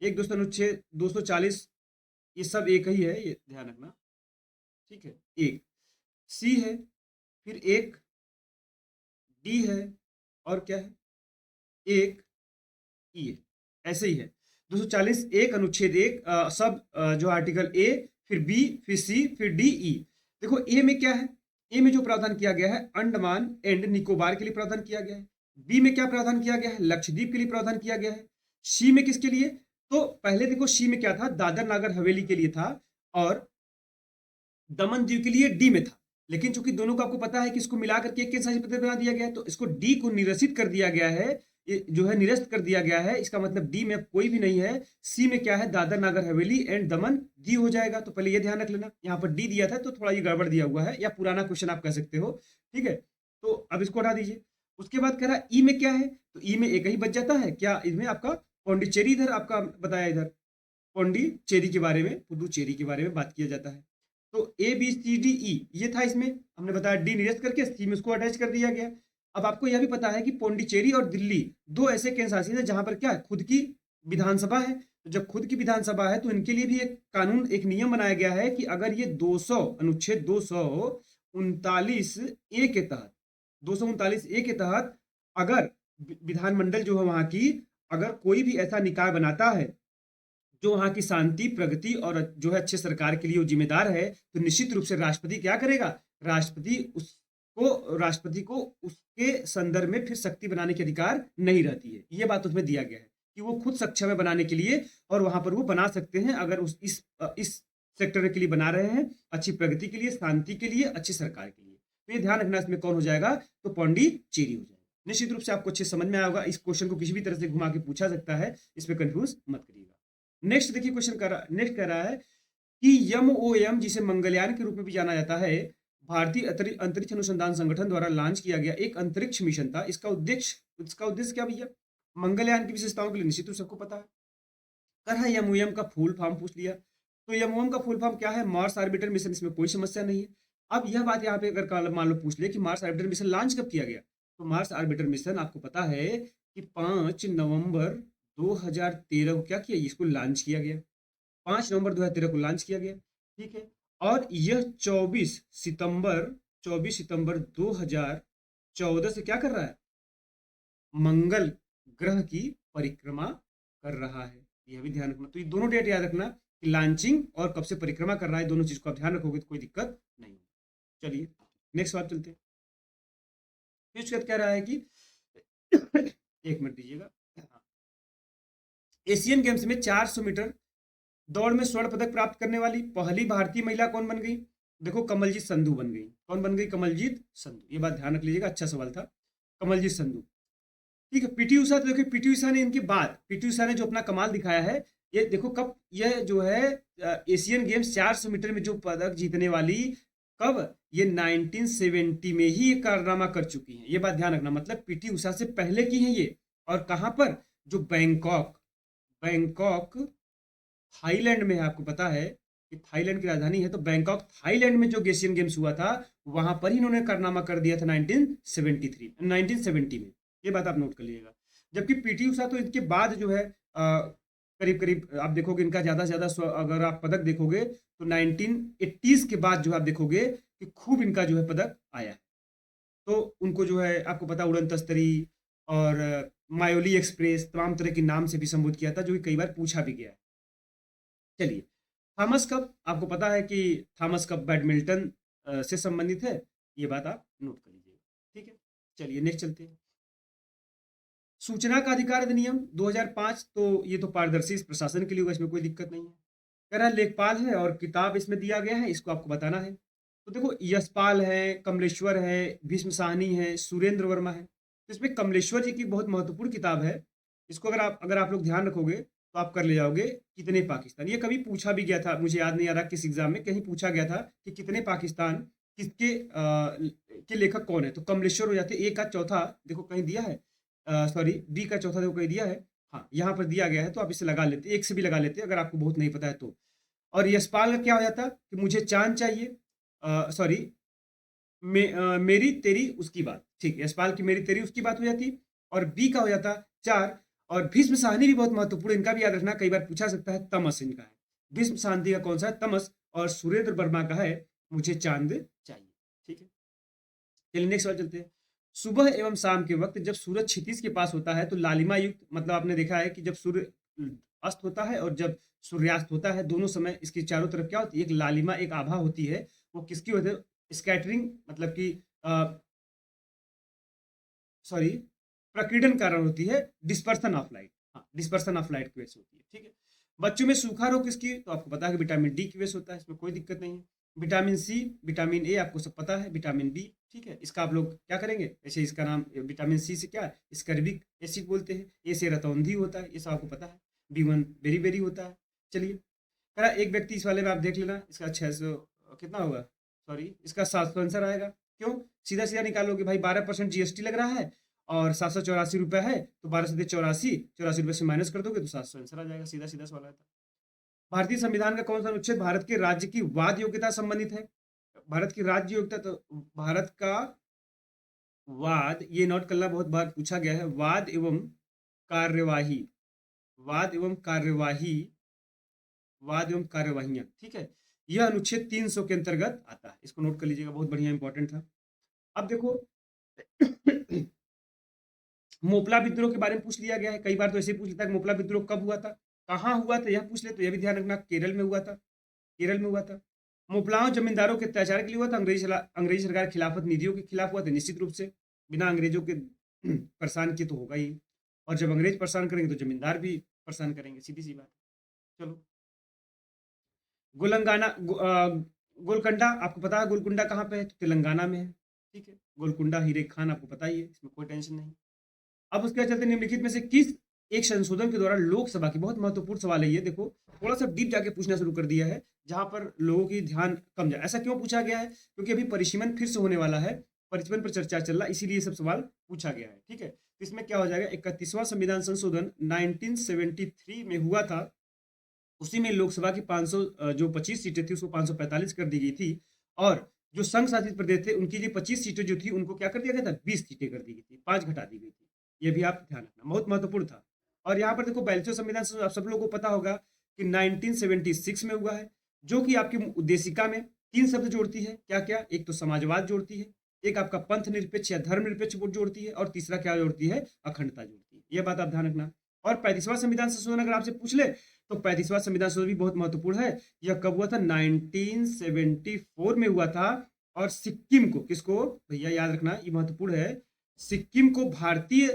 एक दोस्तों अनुच्छेद 240, ये सब एक ही है, ये ध्यान रखना, ठीक है। एक सी है, फिर एक डी है, और क्या है, एक ई है, ऐसे ही है। 240 एक अनुच्छेद एक, सब जो आर्टिकल ए, फिर बी, फिर सी, फिर डी, ई। देखो ए में क्या है, ए में जो प्रावधान किया गया है अंडमान एंड निकोबार के लिए प्रावधान किया गया है। बी में क्या प्रावधान किया गया है, लक्षद्वीप के लिए प्रावधान किया गया है। सी में किसके लिए, तो पहले देखो सी में क्या था, दादर नागर हवेली के लिए था, और दमन दीव के लिए डी में था। लेकिन चूंकि दोनों को आपको पता है कि इसको मिलाकर के एक केंद्र शासित प्रदेश बना दिया गया है, तो इसको डी को निरसित कर दिया गया है, जो है निरस्त कर दिया गया है। इसका मतलब डी में कोई भी नहीं है। सी में क्या है, दादर नागर हवेली एंड दमन दी हो जाएगा। तो पहले ये ध्यान रख लेना, यहाँ पर डी दिया था तो थोड़ा ये गड़बड़ दिया हुआ है, या पुराना क्वेश्चन आप कह सकते हो, ठीक है। तो अब इसको हटा दीजिए। उसके बाद कह रहा ई में क्या है, तो ई में एक ही बच जाता है क्या, इसमें आपका पौंडीचेरी इधर आपका बताया, इधर पौंडीचेरी के बारे में, पुडुचेरी के बारे में बात किया जाता है। तो A B C D E ये था, इसमें हमने बताया डी निरस्त करके सी में उसको अटैच कर दिया गया। अब आपको यह भी पता है कि पौंडीचेरी और दिल्ली दो ऐसे केंद्र शासित है जहां पर क्या खुद की विधानसभा है। तो जब खुद की विधानसभा है तो इनके लिए भी एक कानून, एक नियम बनाया गया है कि अगर ये 200 अनुच्छेद 239 ए के तहत, 239 ए के तहत अगर विधानमंडल जो है वहां की, अगर कोई भी ऐसा निकाय बनाता है जो वहां की शांति, प्रगति और जो है अच्छे सरकार के लिए वो जिम्मेदार है, तो निश्चित रूप से राष्ट्रपति क्या करेगा, राष्ट्रपति को उसके संदर्भ में फिर शक्ति बनाने के अधिकार नहीं रहती है। ये बात उसमें दिया गया है कि वो खुद सक्षम है बनाने के लिए, और वहां पर वो बना सकते हैं अगर इस सेक्टर के लिए बना रहे हैं, अच्छी प्रगति के लिए, शांति के लिए, अच्छी सरकार के लिए। तो ये ध्यान रखना, इसमें कौन हो जाएगा, तो पौंडीचेरी हो जाएगा। निश्चित रूप से आपको अच्छे समझ में आएगा। इस क्वेश्चन को किसी भी तरह से घुमा के पूछा सकता है, इसमें कंफ्यूज मत करिएगा। नेक्स्ट देखिए क्वेश्चन नेक्स्ट कह रहा है कि एमओएम, जिसे मंगलयान के रूप में भी जाना जाता है, भारतीय अंतरिक्ष अनुसंधान संगठन द्वारा लॉन्च किया गया एक अंतरिक्ष मिशन था। इसका उद्देश्य क्या भैया, मंगलयान की विशेषताओं के लिए निश्चित रूप सबको पता है। कर है एमओएम का फुल फॉर्म पूछ लिया, तो एमओएम का फुल फॉर्म क्या है, मार्स ऑर्बिटर मिशन, इसमें कोई समस्या नहीं है। अब यह बात यहाँ पे अगर मान लो पूछ ले कि मार्स ऑर्बिटर मिशन लॉन्च कब किया गया, तो मार्स ऑर्बिटर मिशन आपको पता है कि 5 नवंबर 2013 को क्या किया, इसको लॉन्च किया गया, 5 नवंबर 2013 को लॉन्च किया गया, ठीक है। और यह 24 सितंबर 2014 से क्या कर रहा है, मंगल ग्रह की परिक्रमा कर रहा है। यह भी ध्यान रखना। तो ये दोनों डेट याद रखना कि लॉन्चिंग और कब से परिक्रमा कर रहा है, दोनों चीज को आप ध्यान रखोगे तो कोई दिक्कत नहीं होगी। चलिए नेक्स्ट बात चलते हैं। फिर उसके बाद कह रहा है कि एक मिनट दीजिएगा। हाँ। एशियन गेम्स में 400 मीटर दौड़ में स्वर्ण पदक प्राप्त करने वाली पहली भारतीय महिला कौन बन गई? देखो कमलजीत संधू बन गई। कौन बन गई? कमलजीत संधू। ये बात ध्यान रख लीजिएगा, अच्छा सवाल था, कमलजीत संधू। ठीक है। पीटी उषा, तो देखिए पीटी उषा ने इनके बाद, पीटी उषा ने जो अपना कमाल दिखाया है, ये देखो कब, यह जो है एशियन गेम्स 400 मीटर में जो पदक जीतने वाली, कब, ये 1970 में ही ये कारनामा कर चुकी हैं। ये बात ध्यान रखना, मतलब पीटी उषा से पहले की हैं ये। और कहां पर? जो बैंकॉक, बैंकॉक थाईलैंड में है। आपको पता है कि थाईलैंड की राजधानी है, तो बैंकॉक थाईलैंड में जो एशियन गेम्स हुआ था, वहां पर ही इन्होंने कारनामा कर दिया था 1970 में। ये बात आप नोट कर लीजिएगा। जबकि पीटी उषा तो इसके बाद जो है करीब करीब आप देखोगे इनका ज्यादा से ज्यादा अगर आप पदक देखोगे तो 1980s के बाद जो है आप देखोगे कि खूब इनका जो है पदक आया है। तो उनको जो है आपको पता, उड़न तस्तरी और मायोली एक्सप्रेस, तमाम तरह के नाम से भी संबोधित किया था, जो कि कई बार पूछा भी गया है। चलिए, थॉमस कप, आपको पता है कि थॉमस कप बैडमिंटन से संबंधित है। ये बात आप नोट कर लीजिएगा। ठीक है, चलिए नेक्स्ट चलते हैं। सूचना का अधिकार अधिनियम 2005, तो ये तो पारदर्शी प्रशासन के लिए होगा, इसमें कोई दिक्कत नहीं है। कह रहा है लेखपाल है और किताब इसमें दिया गया है, इसको आपको बताना है। तो देखो यशपाल है, कमलेश्वर है, भीष्म साहनी है, सुरेंद्र वर्मा है। तो इसमें कमलेश्वर जी की बहुत महत्वपूर्ण किताब है। इसको अगर आप लोग ध्यान रखोगे तो आप कर ले जाओगे। कितने पाकिस्तान, ये कभी पूछा भी गया था, मुझे याद नहीं आ रहा किस एग्जाम में, कहीं पूछा गया था कि कितने पाकिस्तान, किसके के लेखक कौन है, तो कमलेश्वर हो जाते। ए का चौथा देखो कहीं दिया है, सॉरी बी का चौथा देखो कहीं दिया है। हाँ, यहाँ पर दिया गया है, तो आप इसे लगा लेते, एक से भी लगा लेते अगर आपको बहुत नहीं पता है तो। और यशपाल का क्या हो जाता कि मुझे चांद चाहिए, सॉरी मेरी तेरी उसकी बात। ठीक, यशपाल की मेरी तेरी उसकी बात हो जाती। और बी का हो जाता चार। और भीष्म साहनी भी बहुत महत्वपूर्ण, इनका भी याद रखना, कई बार पूछा सकता है, तमस इनका है। भीष्म साहनी का कौन सा है? तमस। और सुरेंद्र वर्मा का है मुझे चांद चाहिए। ठीक है, चलिए नेक्स्ट सवाल चलते हैं। सुबह एवं शाम के वक्त जब सूरज क्षितिज के पास होता है तो लालिमा युक्त, मतलब आपने देखा है कि जब सूर्य अस्त होता है और जब सूर्यास्त होता है, दोनों समय इसके चारों तरफ क्या होती है? एक लालिमा, एक आभा होती है। वो किसकी वजह? स्कैटरिंग, मतलब कि सॉरी प्रकीर्णन कारण होती है, डिस्पर्सन ऑफ लाइट। हाँ, डिस्पर्सन ऑफ लाइट की वजह से होती है। ठीक है। बच्चों में सूखा रोग किसकी? तो आपको पता है कि विटामिन डी की वजह से होता है, इसमें कोई दिक्कत नहीं है। विटामिन सी, विटामिन ए आपको सब पता है, विटामिन बी। ठीक है, इसका आप लोग क्या करेंगे, ऐसे इसका नाम विटामिन सी से क्या, स्कर्बिक एसिड बोलते हैं। ए से रतौंधी होता है, ये सब आपको पता है। B1 बेरी बेरी होता है। चलिए, कह रहा एक व्यक्ति, इस वाले में आप देख लेना, इसका 600 कितना होगा, सॉरी इसका 700 आंसर आएगा। क्यों? सीधा सीधा निकालोगे भाई, 12% जीएसटी लग रहा है और 784 रुपये है, तो 12 से 84, 84 रुपये से माइनस कर दोगे तो 700 आंसर आ जाएगा। सीधा सीधा सवाल आता है। भारतीय संविधान का कौन सा अनुच्छेद भारत के राज्य की वाद योग्यता संबंधित है? भारत की राज्य योग्यता, तो भारत का वाद, ये नोट करना, बहुत बार पूछा गया है, वाद एवं कार्यवाही, वाद एवं कार्यवाही, वाद एवं कार्यवाहियां। ठीक है, यह अनुच्छेद 300 के अंतर्गत आता है, इसको नोट कर लीजिएगा, बहुत बढ़िया इंपॉर्टेंट था। अब देखो मोपला विद्रोह के बारे में पूछ लिया गया है, कई बार तो ऐसे पूछ लेता है कि मोपला विद्रोह कब हुआ था, कहाँ हुआ था, यह पूछ ले, तो यह भी ध्यान रखना, केरल में हुआ था, केरल में हुआ था। मोपलाओं जमींदारों के अत्याचार के लिए हुआ था, अंग्रेज सरकार खिलाफत नीतियों के खिलाफ हुआ था, निश्चित रूप से, बिना अंग्रेजों के परेशान किए तो होगा ही। और जब अंग्रेज परेशान करेंगे तो जमींदार भी परेशान करेंगे, सीधी सी बात। चलो, गोलकुंडा, आपको पता है गोलकुंडा कहाँ पे है? तो तेलंगाना में है। ठीक है, गोलकुंडा हीरे खान आपको पता ही है, इसमें कोई टेंशन नहीं। अब उसके चलते निम्नलिखित में से किस एक संशोधन के द्वारा लोकसभा की, बहुत महत्वपूर्ण सवाल है ये, देखो थोड़ा सा डीप जाके पूछना शुरू कर दिया है, जहां पर लोगों की ध्यान कम जाए। ऐसा क्यों पूछा गया है? क्योंकि अभी परिसीमन फिर से होने वाला है, परिसीमन पर चर्चा चल रहा है, इसीलिए सब सवाल पूछा गया है। ठीक है, तो इसमें क्या हो जाएगा, 31वां संविधान संशोधन 1973 में हुआ था, उसी में लोकसभा की 500 जो 25 सीटें थी उसको 545 कर दी गई थी। और जो संघ शासित प्रदेश थे उनकी जो 25 सीटें जो थी उनको क्या कर दिया गया था, 20 सीटें कर दी गई थी, 5 घटा दी गई थी। ये भी आप ध्यान रखना, बहुत महत्वपूर्ण था। और यहाँ पर देखो 42वां संविधान आप सब लोगों को पता होगा कि 1976 में हुआ है। जो कि आपकी उद्देशिका में 3 शब्द जोड़ती है। क्या क्या? एक तो समाजवाद जोड़ती है, एक आपका पंथ निरपेक्ष या धर्मनिरपेक्ष वोट जोड़ती है, और तीसरा क्या जोड़ती है? अखंडता जोड़ती है। ये बात आप ध्यान रखना। और 35वां संविधान संशोधन अगर आपसे पूछ ले तो 35वां संविधान संशोधन भी बहुत महत्वपूर्ण है। यह कब हुआ था? 1974 में हुआ था। और सिक्किम को, किसको भैया याद रखना, ये महत्वपूर्ण है, सिक्किम को भारतीय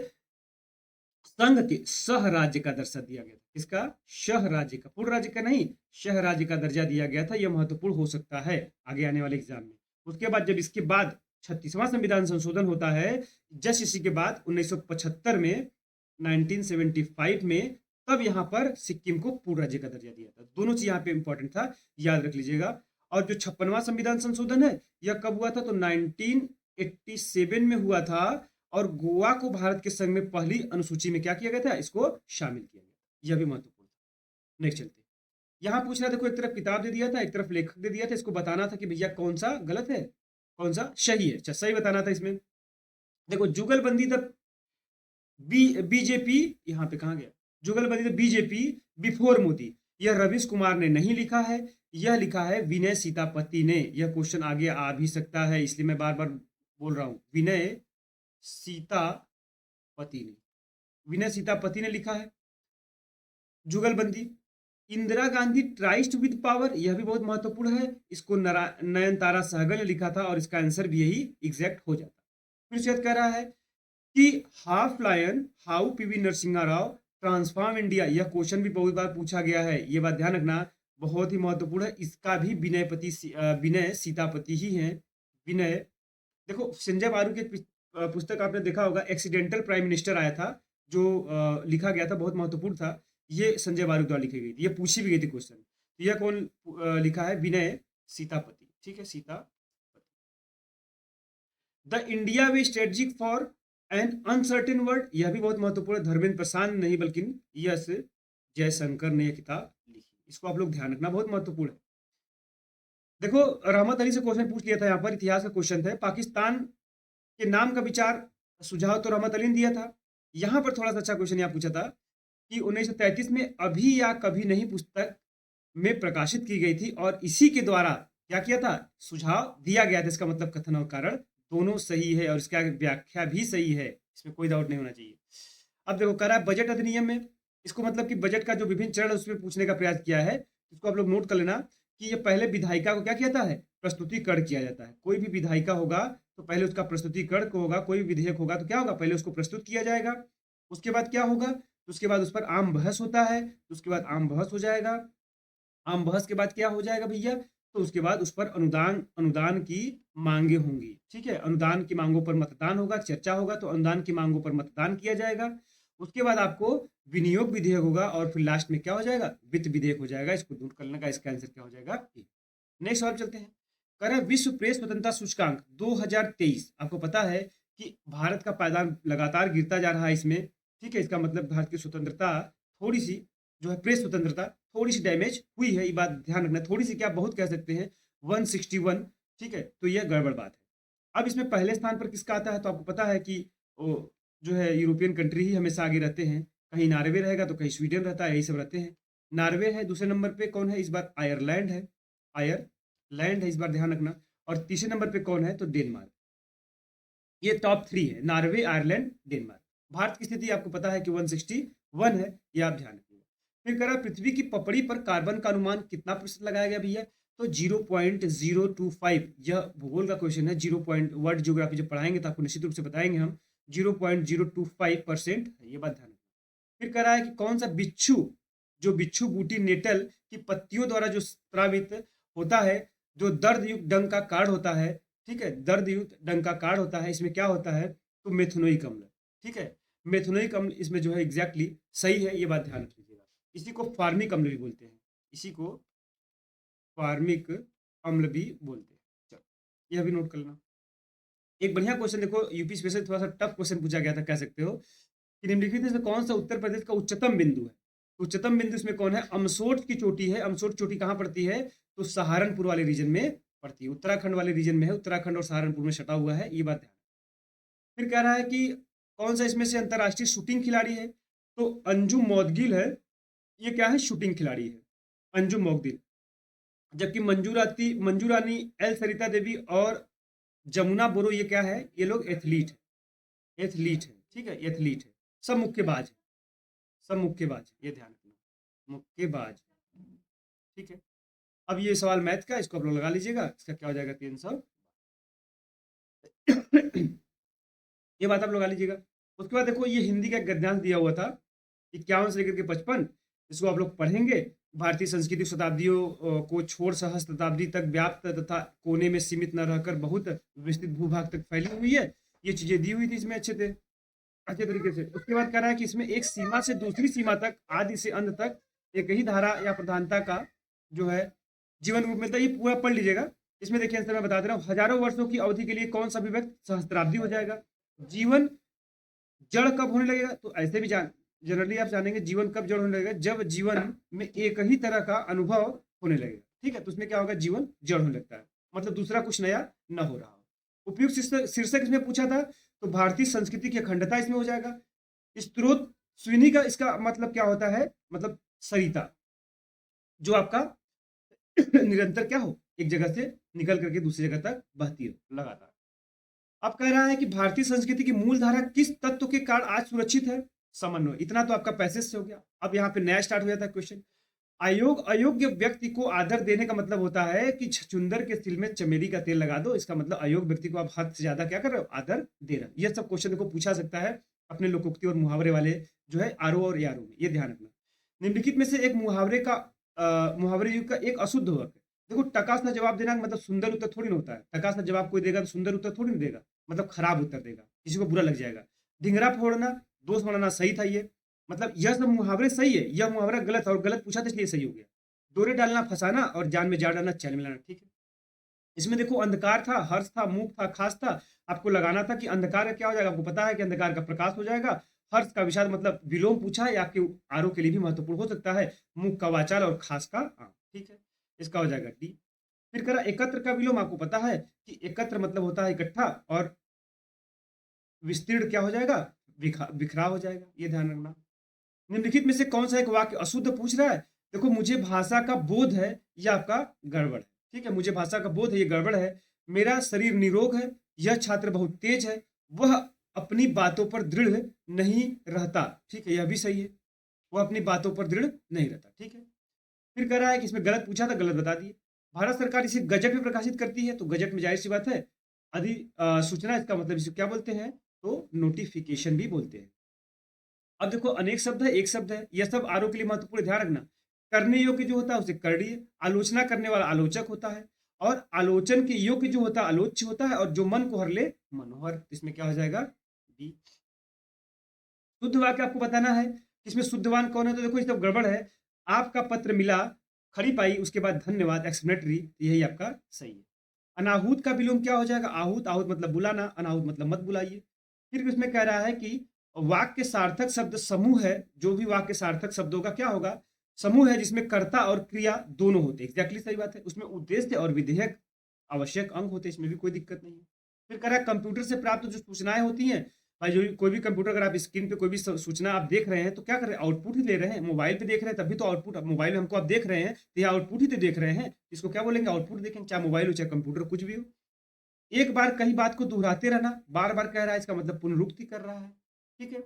संघ के सह राज्य का दर्जा दिया गया था। किसका? शह राज्य का, पूर्ण राज्य का नहीं, शह राज्य का दर्जा दिया गया था। यह महत्वपूर्ण हो सकता है आगे आने वाले एग्जाम में। उसके बाद जब इसके बाद 36वां संविधान संशोधन होता है, जस्ट इसी के बाद 1975 में, 1975 में, तब यहां पर सिक्किम को पूर्ण राज्य का दर्जा दिया था। दोनों चीज यहाँ पे इंपॉर्टेंट था, याद रख लीजिएगा। और जो 56वां संविधान संशोधन है, यह कब हुआ था? तो 1987 में हुआ था। और गोवा को भारत के संघ में पहली अनुसूची में क्या किया गया था? इसको शामिल किया गया। यह भी महत्वपूर्ण था। नेक्स्ट चलते हैं। यहां पूछ रहा, देखो एक तरफ किताब दे दिया था, एक तरफ लेखक दे दिया था। इसको बताना था कि भैया कौन सा गलत है, कौन सा सही है। अच्छा, सही बताना था इसमें। देखो, जुगलबंदी द बीजेपी, यहां पे कहा गया? जुगलबंदी द बीजेपी बिफोर मोदी, यह रवीश कुमार ने नहीं लिखा है, यह लिखा है विनय सीतापति ने। यह क्वेश्चन आगे आ भी सकता है, इसलिए मैं बार बार बोल रहा हूं, विनय सीतापति ने, विनय सीतापति ने लिखा है जुगलबंदी। Indira Gandhi tryst with power, यह भी बहुत महत्वपूर्ण है। इसको नयनतारा सहगल ने लिखा था, और इसका आंसर भी यही एग्जैक्ट हो जाता। फिर से कह रहा है कि half lion how PV Narasimha Rao transform India, यह क्वेश्चन भी बहुत बार पूछा गया है। यह बात ध्यान रखना, बहुत ही महत्वपूर्ण है। इसका भी विनय सीतापति ही है। विनय, देखो संजय बारू की पुस्तक आपने देखा होगा, एक्सीडेंटल प्राइम मिनिस्टर आया था, जो लिखा गया था, बहुत महत्वपूर्ण था। ये संजय बारू द्वारा लिखी गई थी, ये पूछी भी गई थी क्वेश्चन। तो यह कौन लिखा है? विनय सीतापति। ठीक है, Sitapati. The India way strategic for an uncertain world, यह भी बहुत महत्वपूर्ण है। धर्मेंद्र प्रसाद नहीं बल्कि यस जयशंकर ने यह किताब लिखी। इसको आप लोग ध्यान रखना, बहुत महत्वपूर्ण है। देखो, रहमत अली से क्वेश्चन पूछ लिया था, यहाँ पर इतिहास का क्वेश्चन था। पाकिस्तान के नाम का विचार सुझाव तो रहमत अली ने दिया था। यहां पर थोड़ा सा अच्छा क्वेश्चन यहाँ पूछा था कि 1933 में अभी या कभी नहीं पुस्तक में प्रकाशित की गई थी, और इसी के द्वारा क्या किया था? सुझाव दिया गया था। इसका मतलब कथन और कारण दोनों सही है, और इसका व्याख्या भी सही है, इसमें कोई डाउट नहीं होना चाहिए। अब देखो, कह रहा है बजट अधिनियम में, इसको मतलब कि बजट का जो विभिन्न चरण उसमें पूछने का प्रयास किया है। इसको आप लोग नोट कर लेना कि ये पहले विधायिका को क्या किया जाता है? प्रस्तुतिकरण किया जाता है। कोई भी विधायिका होगा तो पहले उसका प्रस्तुतिकरण को होगा, कोई भी विधेयक होगा तो क्या होगा? पहले उसको प्रस्तुत किया जाएगा। उसके बाद क्या होगा? तो उसके बाद उस पर आम बहस होता है, तो उसके बाद आम बहस हो जाएगा। आम बहस के बाद क्या हो जाएगा भैया? तो उसके बाद उस पर अनुदान अनुदान की मांगे होंगी। ठीक है, अनुदान की मांगों पर मतदान होगा, चर्चा होगा, तो अनुदान की मांगों पर मतदान किया जाएगा। उसके बाद आपको विनियोग विधेयक होगा, और फिर लास्ट में क्या हो जाएगा? वित्त विधेयक हो जाएगा। इसको दूर करने का इसका आंसर क्या हो जाएगा? नेक्स्ट सवाल चलते हैं। कह रहे हैं विश्व प्रेस स्वतंत्रता सूचकांक 2023, आपको पता है कि भारत का पायदान लगातार गिरता जा रहा है इसमें। ठीक है, इसका मतलब भारत की स्वतंत्रता थोड़ी सी, जो है प्रेस स्वतंत्रता थोड़ी सी डैमेज हुई है। ये बात ध्यान रखना, थोड़ी सी क्या, बहुत कह सकते हैं। 161। ठीक है, तो यह गड़बड़ बात है। अब इसमें पहले स्थान पर किसका आता है? तो आपको पता है कि वो जो है यूरोपियन कंट्री ही हमेशा आगे रहते हैं। कहीं नॉर्वे रहेगा तो कहीं स्वीडन रहता है, यही सब रहते हैं। नॉर्वे है, दूसरे नंबर पे कौन है? इस बार आयरलैंड है, आयरलैंड है इस बार, ध्यान रखना। और तीसरे नंबर पे कौन है? तो डेनमार्क। ये टॉप 3 है, नॉर्वे, आयरलैंड, डेनमार्क। भारत की स्थिति आपको पता है कि 161 है, ये आप ध्यान रखिएगा। फिर कह रहा पृथ्वी की पपड़ी पर कार्बन का अनुमान कितना प्रतिशत लगाया गया भैया? तो 0.025। यह भूगोल का क्वेश्चन है। 0 वर्ल्ड ज्योग्राफी जब पढ़ाएंगे तो आपको निश्चित रूप से बताएंगे हम। 0.025% है, ये बात ध्यान रखना। फिर कह रहा है कि कौन सा बिच्छू, जो बिच्छू बूटी नेटल की पत्तियों द्वारा जो स्रावित होता है, जो दर्द युक्त डंक का कार्ड होता है। ठीक है, दर्द युक्त डंक का कार्ड होता है, इसमें क्या होता है? तो मेथनोइक अम्ल। ठीक है, मेथनोइक अम्ल इसमें जो है एग्जैक्टली सही है, ये बात ध्यान रख लीजिएगा। इसी को फार्मिक अम्ल भी बोलते हैं, इसी को फार्मिक अम्ल भी बोलते हैं। चलो, यह भी नोट कर लेना। एक बढ़िया क्वेश्चन देखो, यूपी स्पेशल थोड़ा सा टफ क्वेश्चन पूछा गया था, कह सकते हो कि निम्नलिखित में से कौन सा उत्तर प्रदेश का उच्चतम बिंदु है? उच्चतम बिंदु इसमें कौन है? अमसोट की चोटी है। अमसोट चोटी कहाँ पड़ती है? तो सहारनपुर वाले रीजन में पड़ती है, उत्तराखंड वाले रीजन में है। उत्तराखंड और सहारनपुर में सटा हुआ है, ये बात है। फिर कह रहा है कि कौन सा इसमें से अंतरराष्ट्रीय शूटिंग खिलाड़ी है? तो अंजुम मौदगिल है। ये क्या है? शूटिंग खिलाड़ी है, अंजुम मौदगिल। जबकि मंजू रानी, एल सरिता देवी और जमुना बोरो, ये क्या है, ये लोग एथलीट है, एथलीट है, ठीक है, एथलीट है, सब मुक्केबाज है, सब मुक्केबाज है, ये ध्यान रखना, मुक्केबाज, ठीक है। अब ये सवाल मैथ का, इसको आप लोग लगा लीजिएगा, इसका क्या हो जाएगा 300। ये बात आप लगा लीजिएगा। उसके बाद देखो ये हिंदी का एक गद्यांश दिया हुआ था 51 से लेकर के 55, इसको आप लोग पढ़ेंगे। भारतीय संस्कृति शताब्दियों को छोड़ सहस्त्र शताब्दी तक व्याप्त तथा कोने में सीमित न रहकर बहुत विस्तृत भूभाग तक फैली हुई है। ये चीजें दी हुई थी इसमें अच्छे तरीके से। उसके बाद कह रहा है कि इसमें एक सीमा से दूसरी सीमा तक, आदि से अंत तक एक ही धारा या प्रधानता का जो है जीवन रूप मिलता है। ये पूरा पढ़ लीजिएगा। इसमें देखिए आंसर मैं बता दे रहा हूँ, हजारों वर्षों की अवधि के लिए कौन सा अभिव्यक्त सहस्त्राब्दी हो जाएगा। जीवन जड़ कब होने लगेगा, तो ऐसे भी जान जनरली आप जानेंगे जीवन कब जड़ होने लगेगा, जब जीवन में एक ही तरह का अनुभव होने लगेगा, ठीक है। तो उसमें क्या होगा, जीवन जड़ होने लगता है, मतलब दूसरा कुछ नया न हो रहा हो। उपयुक्त शीर्षक इसमें पूछा था, तो भारतीय संस्कृति की अखंडता इसमें हो जाएगा। स्त्रोत स्विनी का इसका मतलब क्या होता है, मतलब सरिता, जो आपका निरंतर क्या हो, एक जगह से निकल करके दूसरी जगह तक बहती हो लगातार। अब कह रहा है कि भारतीय संस्कृति की मूल धारा किस तत्व के कारण आज सुरक्षित है, समन्वय। इतना तो आपका पैसेज से हो गया। अब यहाँ पे नया स्टार्ट हो जाता है क्वेश्चन। अयोग्य व्यक्ति को आदर देने का मतलब होता है कि छछुंदर के तिल में चमेली का तेल लगा दो, इसका मतलब अयोग्य व्यक्ति को आप हद से ज्यादा क्या कर रहे हो, आदर दे रहे हो। यह सब क्वेश्चन को पूछा सकता है अपने लोकोक्ति और मुहावरे वाले जो है आरो और यारो में, ये ध्यान रखना। निम्नलिखित में से एक मुहावरे युग का एक अशुद्ध वाक्य। देखो टकास ना जवाब देना मतलब सुंदर उत्तर थोड़ी ना होता है। टकास ना जवाब कोई देगा तो सुंदर उत्तर थोड़ी ना देगा, मतलब खराब उत्तर देगा, किसी को बुरा लग जाएगा। ढिंगरा फोड़ना, दोस्त बनाना सही था ये, मतलब यह सब मुहावरे सही है, यह मुहावरा गलत है और गलत पूछा था इसलिए सही हो गया। डोरे डालना फंसाना और जान में जा डालना चैन मिलाना, ठीक है। इसमें देखो अंधकार था, हर्ष था, मूक था, खास था। आपको लगाना था कि अंधकार का क्या हो जाएगा, आपको पता है कि अंधकार का प्रकाश हो जाएगा। हर्ष का विषाद मतलब विलोम पूछा है, आपके आरोप के लिए भी महत्वपूर्ण हो सकता है। मूक का वाचाल और खास का आम, ठीक है, इसका हो जाएगा डी। फिर करा एकत्र का विलोम, आपको पता है कि एकत्र मतलब होता है इकट्ठा, और विस्तीर्ण क्या हो जाएगा, बिखरा हो जाएगा, ये ध्यान रखना। निम्नलिखित में से कौन सा एक वाक्य अशुद्ध पूछ रहा है। देखो मुझे भाषा का बोध है, यह आपका गड़बड़ है, ठीक है। मुझे भाषा का बोध है, ये गड़बड़ है। मेरा शरीर निरोग है, यह छात्र बहुत तेज है। वह अपनी बातों पर दृढ़ नहीं रहता, ठीक है, यह भी सही है। वह अपनी बातों पर दृढ़ नहीं रहता, ठीक है। फिर कह रहा है कि इसमें गलत पूछा था, गलत बता दिए। भारत सरकार इसे गजट में प्रकाशित करती है, तो गजट में जाहिर सी बात है सूचना, इसका मतलब इसे क्या बोलते हैं, तो नोटिफिकेशन भी बोलते हैं। अब देखो अनेक शब्द है, एक शब्द है, यह सब आरोप के लिए महत्वपूर्ण, ध्यान रखना। करने योग्य जो होता है उसे करनीय, आलोचना करने वाला आलोचक होता है, और आलोचन के योग्य जो होता है आलोच्य होता है, और जो मन को हर ले मनोहर। इसमें क्या हो जाएगा, बी। शुद्ध वाक्य आपको बताना है, इसमें शुद्धवान कौन है, तो देखो ये सब गड़बड़ है। आपका पत्र मिला, खड़ी पाई, उसके बाद धन्यवाद, एक्सप्लेनेटरी, यही आपका सही है। अनाहूत का विलोम क्या हो जाएगा, आहूत। आहूत मतलब बुलाना, अनाहूत मतलब मत बुलाइए। फिर इसमें कह रहा है कि वाक्य सार्थक शब्द समूह है, जो भी वाक्य सार्थक शब्दों का क्या होगा, समूह है, जिसमें कर्ता और क्रिया दोनों होते हैं। एग्जैक्टली सही बात है। उसमें उद्देश्य और विधेयक आवश्यक अंग होते हैं, इसमें भी कोई दिक्कत नहीं है। फिर कह रहा है कंप्यूटर से प्राप्त जो सूचनाएं होती हैं, भाई जो कोई भी कंप्यूटर, अगर आप स्क्रीन पे कोई भी सूचना आप देख रहे हैं तो क्या कर रहे हैं, आउटपुट ही ले रहे हैं। मोबाइल पे देख रहे हैं तभी तो आउटपुट, मोबाइल में हमको आप देख रहे हैं तो ये आउटपुट ही तो देख रहे हैं, इसको क्या बोलेंगे, आउटपुट देखेंगे, चाहे मोबाइल हो चाहे कंप्यूटर, कुछ भी हो। एक बार कही बात को दोहराते रहना, बार बार कह रहा है, इसका मतलब पुनरुक्ति कर रहा है, ठीक है।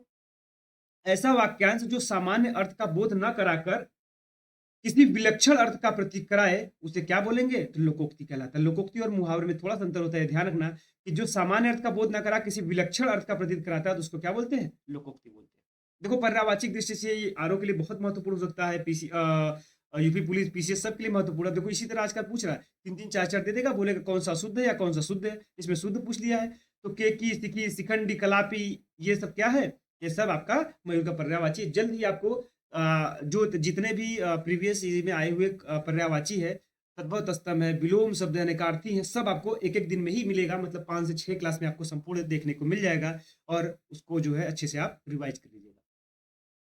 ऐसा वाक्यांश जो सामान्य अर्थ का बोध न कराकर किसी विलक्षण अर्थ का प्रतीक कराए, उसे क्या बोलेंगे, तो लोकोक्ति कहलाता है। लोकोक्ति और मुहावरे में थोड़ा सा अंतर होता है, ध्यान रखना कि जो सामान्य अर्थ का बोध न करा किसी विलक्षण अर्थ का प्रतीक कराता है तो उसको क्या बोलते हैं, लोकोक्ति बोलते हैं। देखो पर्यावाचिक दृष्टि से ये आरोप के लिए बहुत महत्वपूर्ण हो सकता है। यूपी पुलिस, पीसीएस सब के लिए महत्वपूर्ण है। देखो इसी तरह आजकल पूछ रहा है, 3 3 4 4 दे देगा, बोलेगा कौन सा शुद्ध है या कौन सा शुद्ध है। इसमें शुद्ध पूछ लिया है, तो केकी, सिकी, शिखंडी, कलापी, ये सब क्या है, ये सब आपका मयूर का पर्यावाची। जल्द ही आपको जो जितने भी प्रीवियस में आए हुए पर्यावाची है, तद्भव तत्सम है, विलोम शब्द है, नकार्थी है, सब आपको एक एक दिन में ही मिलेगा, मतलब 5 से 6 क्लास में आपको संपूर्ण देखने को मिल जाएगा, और उसको जो है अच्छे से आप रिवाइज कर लीजिएगा।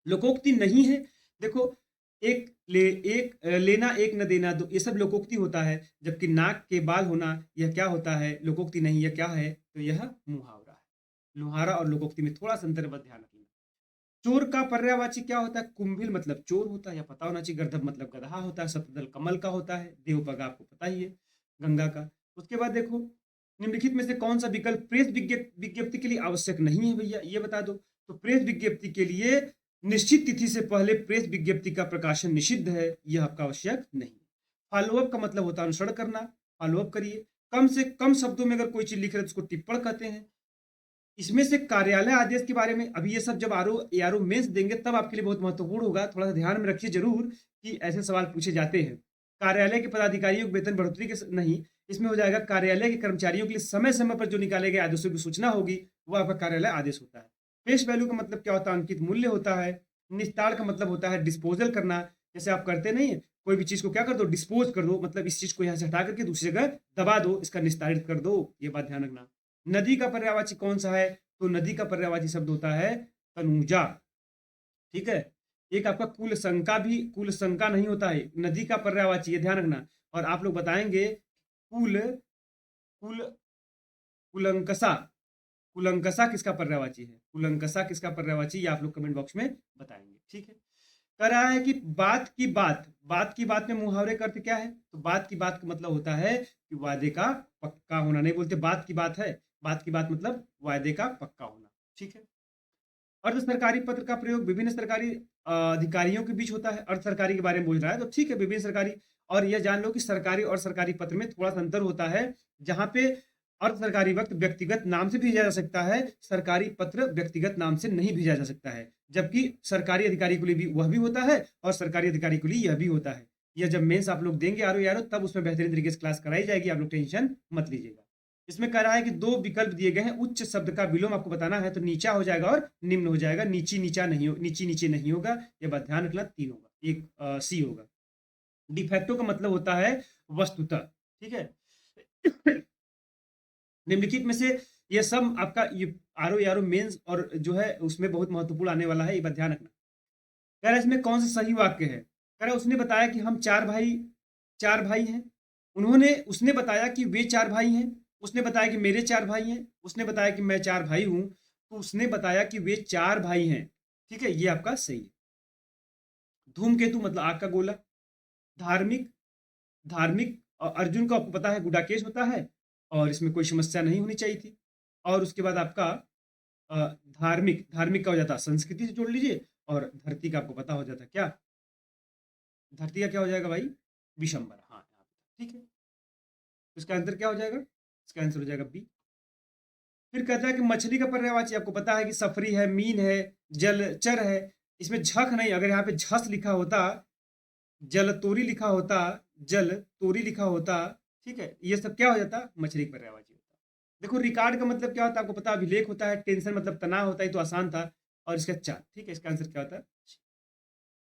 लोकोक्ति नहीं है, देखो लेना, एक न देना, दो, ये सब लोकोक्ति होता है। जबकि नाक के बाल होना, यह क्या होता है, लोकोक्ति नहीं, यह क्या है, तो यह मुहावरा है। मुहावरा और लोकोक्ति में थोड़ा सा अंतर, बस ध्यान रखना। चोर का पर्यायवाची क्या होता है? कुंभिल मतलब चोर होता है, या पता होना चाहिए। गर्दभ मतलब गधा होता है। सतदल कमल का होता है। देवपग आपको पता ही है, गंगा का। उसके बाद देखो, निम्नलिखित में से कौन सा विकल्प प्रेस विज्ञप्ति के लिए आवश्यक नहीं है भैया, ये बता दो। तो प्रेस विज्ञप्ति के लिए निश्चित तिथि से पहले प्रेस विज्ञप्ति का प्रकाशन निषिद्ध है, यह आपका आवश्यक नहीं है। फॉलोअप का मतलब होता है अनुसरण करना, फॉलोअप करिए। कम से कम शब्दों में अगर कोई चीज लिख रहे हैं तो उसको टिप्पण कहते हैं। इसमें से कार्यालय आदेश के बारे में, अभी ये सब जब आरओ मेंस देंगे तब आपके लिए बहुत महत्वपूर्ण होगा, थोड़ा सा ध्यान में रखिए जरूर कि ऐसे सवाल पूछे जाते हैं। कार्यालय के पदाधिकारियों को वेतन बढ़ोतरी के नहीं, इसमें हो जाएगा कार्यालय के कर्मचारियों के लिए समय समय पर जो निकाले गए आदेशों की सूचना होगी, वो आपका कार्यालय आदेश होता है। फेस वैल्यू का मतलब क्या होता है? अंकित मूल्य होता है। निस्तार का मतलब होता है डिस्पोजल करना, जैसे आप करते नहीं है, कोई भी चीज को क्या कर दो, डिस्पोज कर दो, मतलब इस चीज को यहाँ से हटा करके दूसरी जगह दबा दो, इसका निस्तारित कर दो, ये बात ध्यान रखना। नदी का पर्यायवाची कौन सा है? तो नदी का पर्यायवाची शब्द होता है तनुजा। ठीक है। एक आपका कुल संका भी कुल संका नहीं होता है, नदी का पर्यायवाची, ये ध्यान रखना। और आप लोग बताएंगे कुल कुल कुलंकसा, कुलंकसा किसका पर्यायवाची है? कुलंकसा किसका पर्यायवाची, ये आप लोग कमेंट बॉक्स में बताएंगे। ठीक है। कह रहा है कि बात की बात में मुहावरे का अर्थ क्या है? तो बात की बात का मतलब होता है कि वादे का पक्का होना। नहीं बोलते बात की बात है, बात की बात मतलब वादे का पक्का होना। ठीक है। अर्ध सरकारी पत्र का प्रयोग विभिन्न सरकारी अधिकारियों के बीच होता है। अर्ध सरकारी के बारे में बोल रहा है तो ठीक है, विभिन्न सरकारी। और यह जान लो कि सरकारी और सरकारी पत्र में थोड़ा सा अंतर होता है, जहां पे अर्ध सरकारी वक्त व्यक्तिगत नाम से भेजा जा सकता है, सरकारी पत्र व्यक्तिगत नाम से नहीं भेजा जा सकता है। जबकि सरकारी अधिकारी के लिए भी वह भी होता है और सरकारी अधिकारी के लिए यह भी होता है। यह जब मेंस आप लोग देंगे आरो यारो, तब उसमें बेहतरीन तरीके से क्लास कराई जाएगी, आप लोग टेंशन मत लीजिएगा। इसमें कह रहा है कि दो विकल्प दिए गए हैं, उच्च शब्द का विलोम आपको बताना है, तो नीचा हो जाएगा और निम्न हो जाएगा। नीची नीचा नहीं हो, नीची नीचे नहीं होगा, ये बात ध्यान रखना। तीन होगा, एक सी होगा। डिफेक्टो का मतलब होता है वस्तुतः। ठीक है। निम्नलिखित में से ये सब आपका ये आरो यारो मेंस और जो है उसमें बहुत महत्वपूर्ण आने वाला है, ये बात ध्यान रखना। कह रहा है इसमें कौन सा सही वाक्य है? कह रहा है उसने बताया कि हम चार भाई हैं। उसने बताया कि वे चार भाई हैं। उसने बताया कि मेरे चार भाई हैं। उसने बताया कि मैं चार भाई हूं। तो उसने बताया कि वे चार भाई हैं। ठीक है, ये आपका सही है। धूमकेतु मतलब आग का गोला। धार्मिक धार्मिक अर्जुन का आपको पता है गुडाकेश होता है, और इसमें कोई समस्या नहीं होनी चाहिए थी। और उसके बाद आपका धार्मिक धार्मिक का हो जाता संस्कृति से जोड़ लीजिए, और धरती का आपको पता हो जाता क्या? धरती का क्या हो जाएगा भाई? विशंबर। हाँ यहाँ पे ठीक है। तो इसका आंसर क्या हो जाएगा? इसका आंसर हो जाएगा बी। फिर कहता है कि मछली का पर्यायवाची आपको पता है कि सफरी है, मीन है, जलचर है। इसमें झक नहीं, अगर यहाँ पे झस लिखा होता, जल तोरी लिखा होता, जल तोरी लिखा होता, ठीक है, ये सब क्या हो जाता? मछली का पर्यायवाची होता। देखो रिकॉर्ड का मतलब क्या होता है आपको पता, अभिलेख होता है। टेंशन मतलब तनाव होता है, तो आसान था। और इसका चार। ठीक है, इसका आंसर क्या होता है?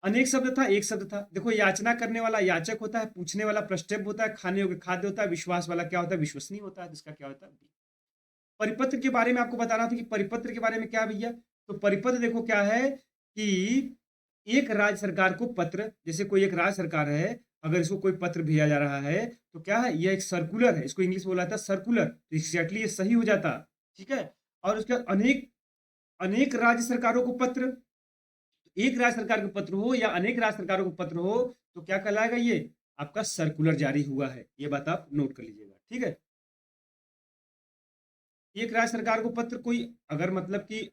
अनेक शब्द था, एक शब्द था। देखो याचना करने वाला याचक होता है, पूछने वाला प्रश्नव होता है, खाने योग्य खाद्य होता है, विश्वास वाला क्या होता है? विश्वसनीय होता है। जिसका क्या होता है? परिपत्र के बारे में आपको बताना था कि परिपत्र के बारे में क्या भैया। तो परिपत्र देखो क्या है कि एक राज्य सरकार को पत्र, जैसे कोई एक राज्य सरकार है, अगर इसको कोई पत्र भेजा जा रहा है तो क्या है? यह एक सर्कुलर है। इसको इंग्लिश बोला था सर्कुलर, तो एग्जैक्टली ये सही हो जाता। ठीक है। और उसके अनेक अनेक राज्य सरकारों को पत्र, एक राज्य सरकार को पत्र हो या अनेक राज्य सरकारों को पत्र हो, तो क्या कहलाएगा? ये आपका सर्कुलर जारी हुआ है, ये बात आप नोट कर लीजिएगा। ठीक है। एक राज्य सरकार को पत्र, कोई अगर मतलब कि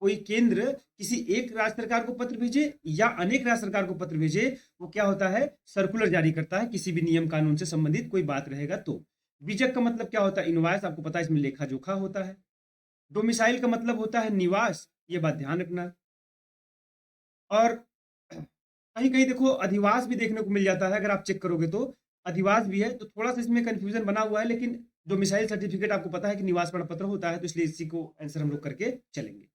कोई केंद्र किसी एक राज्य सरकार को पत्र भेजे या अनेक राज्य सरकार को पत्र भेजे, वो क्या होता है? सर्कुलर जारी करता है, किसी भी नियम कानून से संबंधित कोई बात रहेगा तो। विजक का मतलब क्या होता है? इनवॉइस, आपको पता है इसमें लेखा जोखा होता है। डोमिसाइल का मतलब होता है निवास, ये बात ध्यान रखना। और कहीं कहीं देखो अधिवास भी देखने को मिल जाता है, अगर आप चेक करोगे तो अधिवास भी है, तो थोड़ा सा इसमें कंफ्यूजन बना हुआ है। लेकिन डोमिसाइल सर्टिफिकेट आपको पता है कि निवास प्रमाण पत्र होता है, तो इसलिए इसी को आंसर हम लोग करके चलेंगे।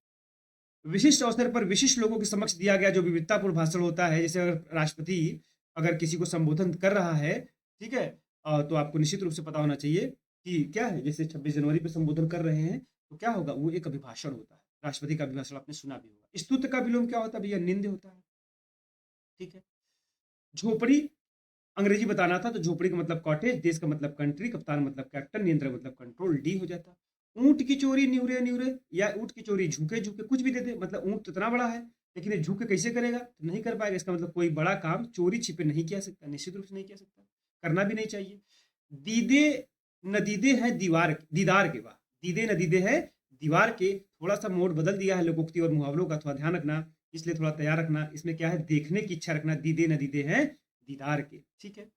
विशिष्ट अवसर पर विशिष्ट लोगों के समक्ष दिया गया जो विविधतापूर्ण भाषण होता है, जैसे अगर राष्ट्रपति अगर किसी को संबोधन कर रहा है, ठीक है, तो आपको निश्चित रूप से पता होना चाहिए कि क्या है। जैसे 26 जनवरी पे संबोधन कर रहे हैं तो क्या होगा? वो एक अभिभाषण होता है। राष्ट्रपति का अभिभाषण आपने सुना भी होगा। स्तुति का विलोम क्या होता है भैया? निंद होता है। ठीक है। झोपड़ी अंग्रेजी बताना था तो झोपड़ी का मतलब कॉटेज, देश का मतलब कंट्री, कप्तान मतलब कैप्टन, नियंत्रण मतलब कंट्रोल, डी हो जाता। ऊंट की चोरी न्यूरे न्यूरे, या ऊंट की चोरी झुके झुके, कुछ भी दे दे, मतलब ऊंट तो इतना बड़ा है लेकिन ये झुक के कैसे करेगा, तो नहीं कर पाएगा। इसका मतलब कोई बड़ा काम चोरी छिपे नहीं किया सकता, निश्चित रूप से नहीं किया सकता, करना भी नहीं चाहिए। दीदे नदीदे है दीवार दीदार के, वाह, दीदे नदीदे है दीवार के, थोड़ा सा मोड बदल दिया है लोकोक्ति और मुहावरों का, थोड़ा ध्यान रखना, इसलिए थोड़ा तैयार रखना। इसमें क्या है, देखने की इच्छा रखना, दीदे नदीदे हैं दीदार के, ठीक है।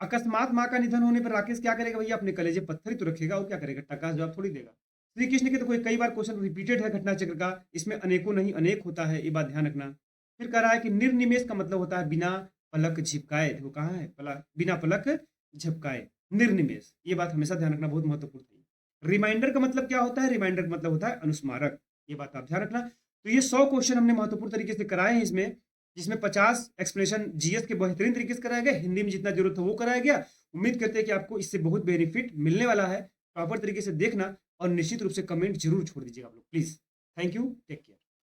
अकस्मात माँ का निधन होने पर राकेश क्या करेगा भैया, अपने कलेजे पत्थर ही तो रखेगा, और क्या करेगा, टक्का जवाब थोड़ी देगा। श्री कृष्ण के तो कोई कई बार क्वेश्चन रिपीटेड है घटना चक्र का, इसमें अनेकों नहीं अनेक होता है, ये बात ध्यान रखना। फिर कह रहा है कि निर्निमेष का मतलब होता है बिना पलक झिपकाए, देखो कहाँ है बिना पलक झपकाए, निर्निमेष, ये बात हमेशा ध्यान रखना, बहुत महत्वपूर्ण है। रिमाइंडर का मतलब क्या होता है, रिमाइंडर का मतलब होता है अनुस्मारक, ये बात आप ध्यान रखना। तो ये 100 क्वेश्चन हमने महत्वपूर्ण तरीके से कराए हैं इसमें, जिसमें 50 एक्सप्लेनेशन जीएस के बेहतरीन तरीके से कराया गया, हिंदी में जितना जरूरत हो वो कराया गया। उम्मीद करते हैं कि आपको इससे बहुत बेनिफिट मिलने वाला है, प्रॉपर तरीके से देखना और निश्चित रूप से कमेंट जरूर छोड़ दीजिएगा आप लोग please. Thank you, take care.